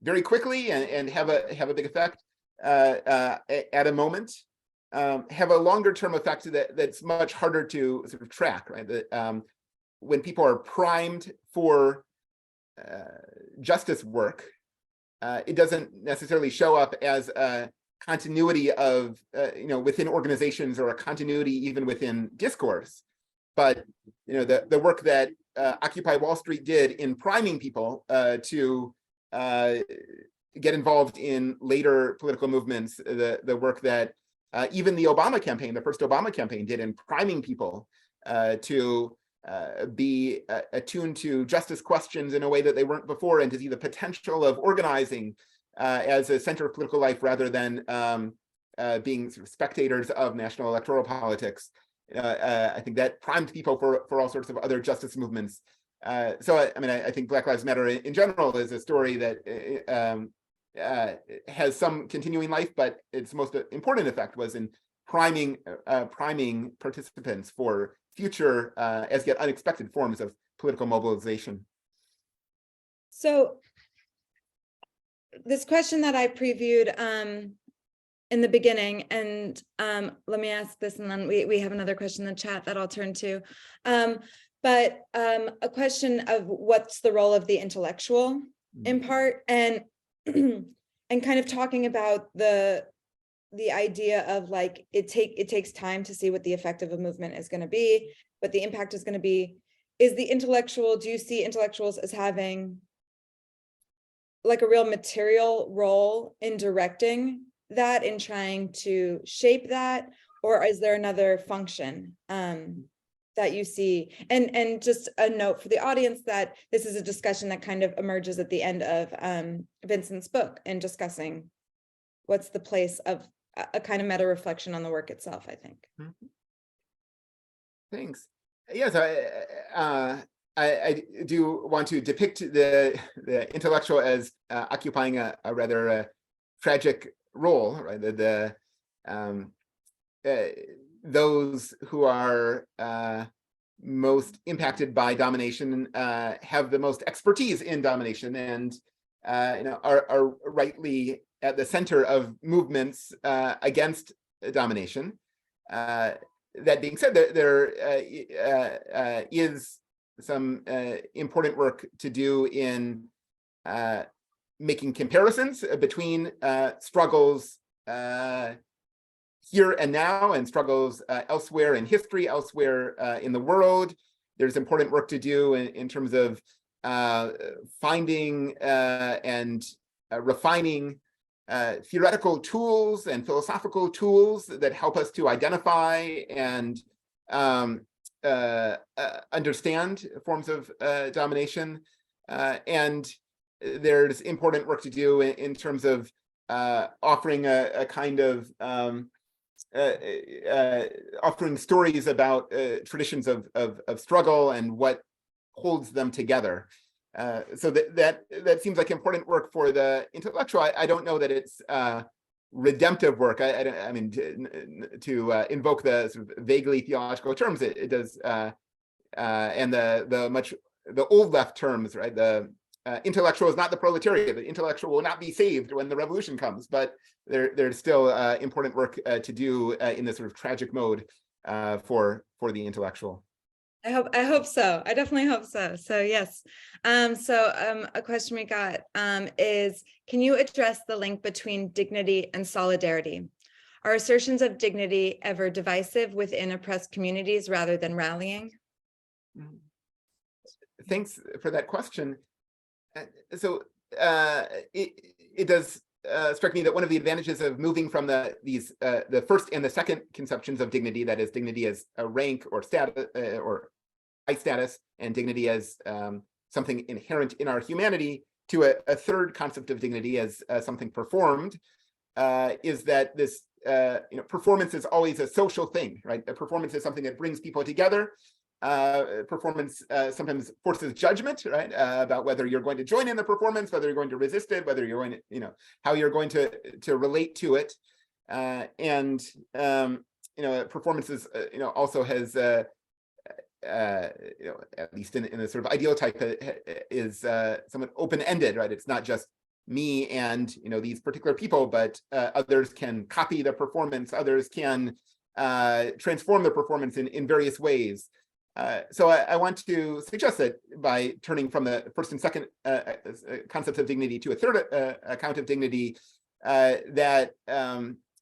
very quickly and have a big effect at a moment have a longer term effect that's much harder to sort of track, right? That when people are primed for justice work, it doesn't necessarily show up as a continuity of within organizations or a continuity even within discourse. But the work that Occupy Wall Street did in priming people to get involved in later political movements, the work that even the Obama campaign, the first Obama campaign, did in priming people to be attuned to justice questions in a way that they weren't before, and to see the potential of organizing as a center of political life rather than being sort of spectators of national electoral politics. I think that primed people for all sorts of other justice movements. So I think Black Lives Matter in general is a story that has some continuing life, but its most important effect was in priming participants for future, as yet unexpected forms of political mobilization. So this question that I previewed in the beginning, and let me ask this, and then we have another question in the chat that I'll turn to. But a question of what's the role of the intellectual in part, and kind of talking about the idea of like it takes time to see what the effect of a movement is going to be, what the impact is going to be. Is the intellectual, do you see intellectuals as having like a real material role in directing that, in trying to shape that, or is there another function that you see? And just a note for the audience that this is a discussion that kind of emerges at the end of Vincent's book, in discussing what's the place of a kind of meta reflection on the work itself, I think. Thanks. Yes, I do want to depict the intellectual as occupying a rather tragic role, right? Those who are most impacted by domination have the most expertise in domination, and are rightly at the center of movements against domination. That being said, there is some important work to do in making comparisons between struggles here and now and struggles elsewhere in history, elsewhere in the world. There's important work to do in terms of finding and refining theoretical tools and philosophical tools that help us to identify and understand forms of domination. And there's important work to do in terms of offering a kind of offering stories about traditions of struggle and what holds them together. So that seems like important work for the intellectual. I don't know that it's redemptive work. I mean, to invoke the sort of vaguely theological terms, it does, and the old left terms, right? The intellectual is not the proletariat. The intellectual will not be saved when the revolution comes. But there's still important work to do in this sort of tragic mode for the intellectual. I hope so. I definitely hope so. So yes. A question we got is, can you address the link between dignity and solidarity? Are assertions of dignity ever divisive within oppressed communities rather than rallying? Thanks for that question. So it does strike me that one of the advantages of moving from the first and the second conceptions of dignity, that is dignity as a rank or status or high status, and dignity as something inherent in our humanity, to a third concept of dignity as something performed, is that this performance is always a social thing, right? A performance is something that brings people together. Performance sometimes forces judgment, right? About whether you're going to join in the performance, whether you're going to resist it, whether you're going to, how you're going to relate to it. Performance is, also has, at least in a sort of ideal type, is somewhat open-ended, right? It's not just me and these particular people, but others can copy the performance. Others can transform the performance in various ways. So I want to suggest that by turning from the first and second concepts of dignity to a third account of dignity, that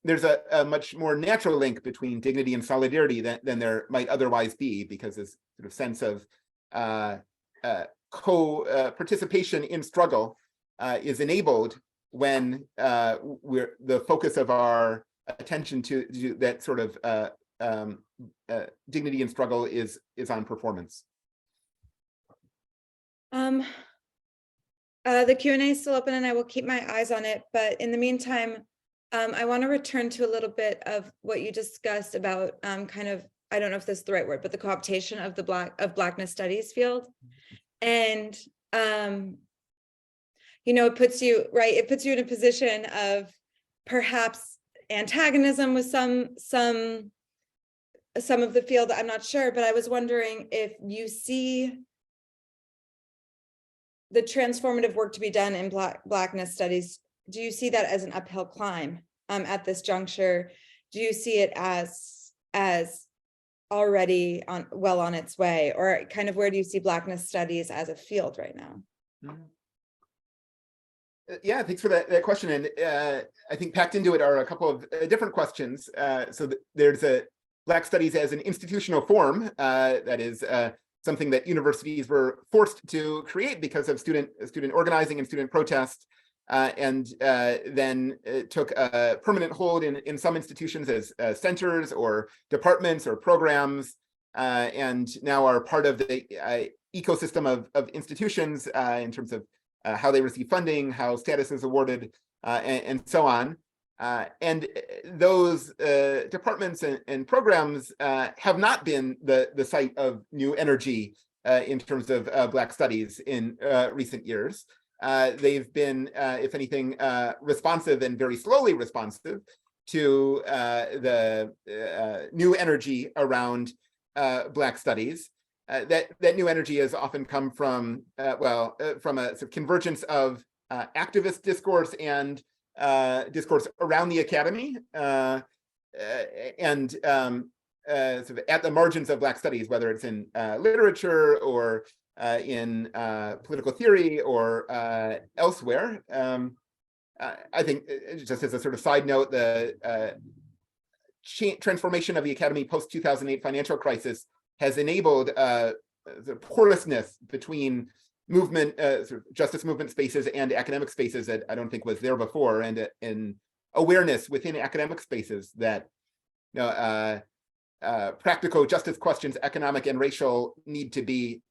there's a much more natural link between dignity and solidarity than there might otherwise be, because this sort of sense of co-participation in struggle is enabled when the focus of our attention to that sort of dignity and struggle is on performance. The Q&A is still open and I will keep my eyes on it, but in the meantime, I want to return to a little bit of what you discussed about kind of, I don't know if this is the right word, but the cooptation of the Blackness studies field. And it puts you right, it puts you in a position of perhaps antagonism with some of the field. I'm not sure, but I was wondering if you see the transformative work to be done in Blackness studies. Do you see that as an uphill climb at this juncture? Do you see it as already well on its way, or kind of where do you see Blackness studies as a field right now? Mm-hmm. Yeah, thanks for that question. And I think packed into it are a couple of different questions. So there's a Black studies as an institutional form, that is something that universities were forced to create because of student organizing and student protest, and then took a permanent hold in some institutions as centers or departments or programs, and now are part of the ecosystem of institutions in terms of how they receive funding, how status is awarded, and so on. And those departments and programs have not been the site of new energy in terms of Black studies in recent years. They've been, if anything, responsive and very slowly responsive to the new energy around Black studies. That new energy has often come from, from a sort of convergence of activist discourse and discourse around the academy, and sort of at the margins of Black studies, whether it's in literature or in political theory or elsewhere. I think, just as a sort of side note, the transformation of the academy post-2008 financial crisis has enabled the porousness between movement, sort of justice movement spaces and academic spaces that I don't think was there before, and awareness within academic spaces that practical justice questions, economic and racial, need to be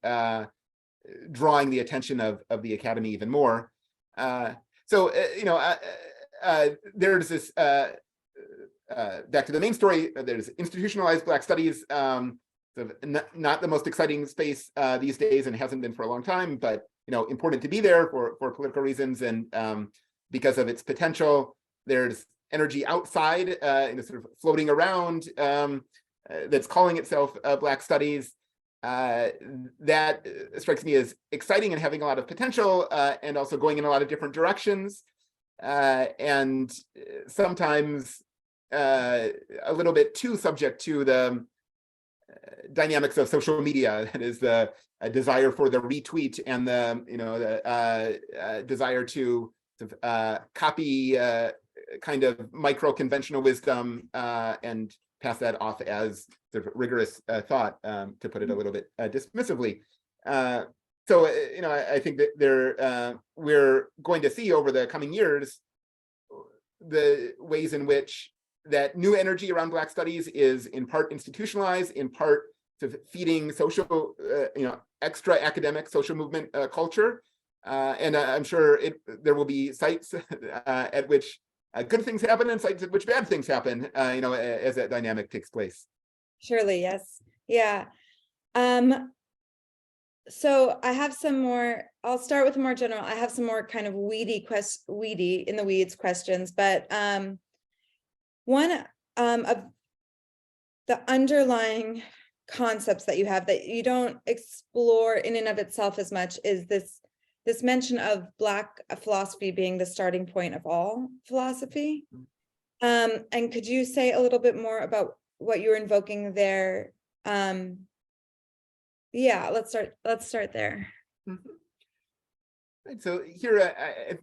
drawing the attention of the academy even more. So there's this back to the main story. There's institutionalized Black studies. Not the most exciting space these days, and hasn't been for a long time, but important to be there for political reasons, and because of its potential. There's energy outside, sort of floating around, that's calling itself Black studies. That strikes me as exciting and having a lot of potential, and also going in a lot of different directions, and sometimes a little bit too subject to the dynamics of social media. That is the desire for the retweet and the desire to copy kind of micro conventional wisdom and pass that off as sort of rigorous thought, to put it a little bit dismissively. So I think that we're going to see over the coming years the ways in which that new energy around Black studies is in part institutionalized, in part sort of feeding social, extra academic social movement culture, And I'm sure there will be sites at which good things happen and sites at which bad things happen, as that dynamic takes place. Surely, yes. Yeah. So I have some more, I'll start with more general. I have some more kind of weedy in the weeds questions, but one of the underlying concepts that you have that you don't explore in and of itself as much is this mention of Black philosophy being the starting point of all philosophy. And could you say a little bit more about what you're invoking there? Yeah, let's start there. Right, so here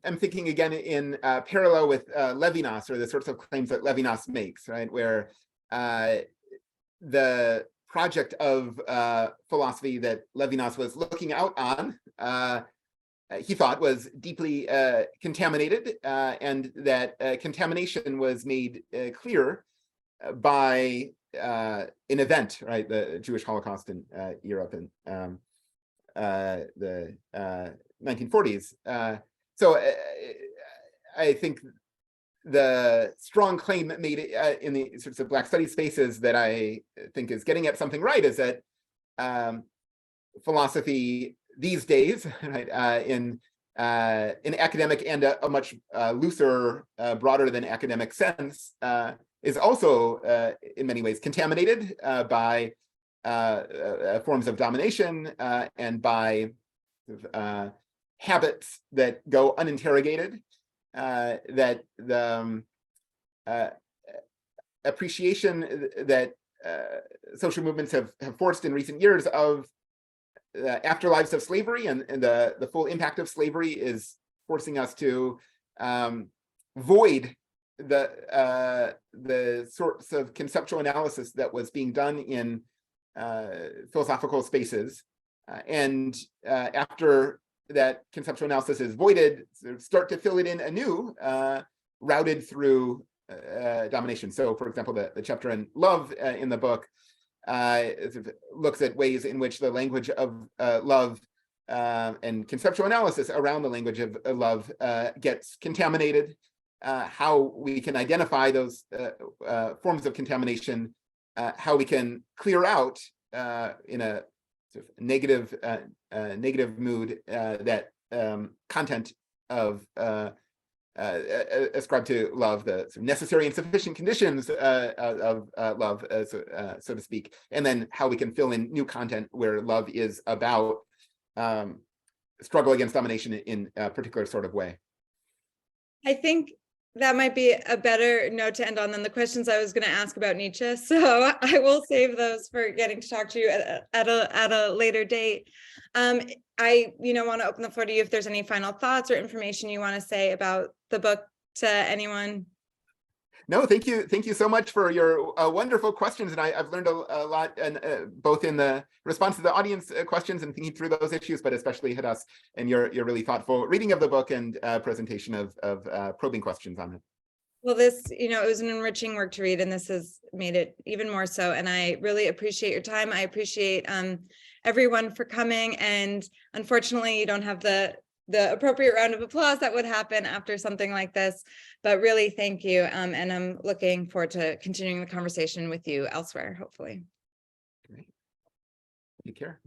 I'm thinking again in parallel with Levinas, or the sorts of claims that Levinas makes, right, where the project of philosophy that Levinas was looking out on, he thought was deeply contaminated, and that contamination was made clear by an event, right, the Jewish Holocaust in Europe in the 1940s. So I think the strong claim made in the sorts of Black studies spaces that I think is getting at something right is that philosophy these days, right, in academic and a much looser, broader than academic sense, is also in many ways contaminated by forms of domination and by habits that go uninterrogated, that the appreciation that social movements have forced in recent years of afterlives of slavery and the full impact of slavery is forcing us to void the sorts of conceptual analysis that was being done in philosophical spaces. And after that conceptual analysis is voided, start to fill it in anew, routed through domination. So, for example, the chapter on love in the book looks at ways in which the language of love and conceptual analysis around the language of love gets contaminated, how we can identify those forms of contamination, how we can clear out in a sort of negative mood that content of ascribed to love, the sort of necessary and sufficient conditions of love, so to speak, and then how we can fill in new content where love is about struggle against domination in a particular sort of way. I think that might be a better note to end on than the questions I was going to ask about Nietzsche. So I will save those for getting to talk to you at a later date. I want to open the floor to you if there's any final thoughts or information you want to say about the book to anyone. No, thank you so much for your wonderful questions, and I've learned a lot, and both in the response to the audience questions and thinking through those issues, but especially HADASS and your really thoughtful reading of the book and presentation of probing questions on it. Well, this, it was an enriching work to read, and this has made it even more so. And I really appreciate your time. I appreciate everyone for coming. And unfortunately, you don't have the appropriate round of applause that would happen after something like this. But really, thank you. And I'm looking forward to continuing the conversation with you elsewhere, hopefully. Great. Take care.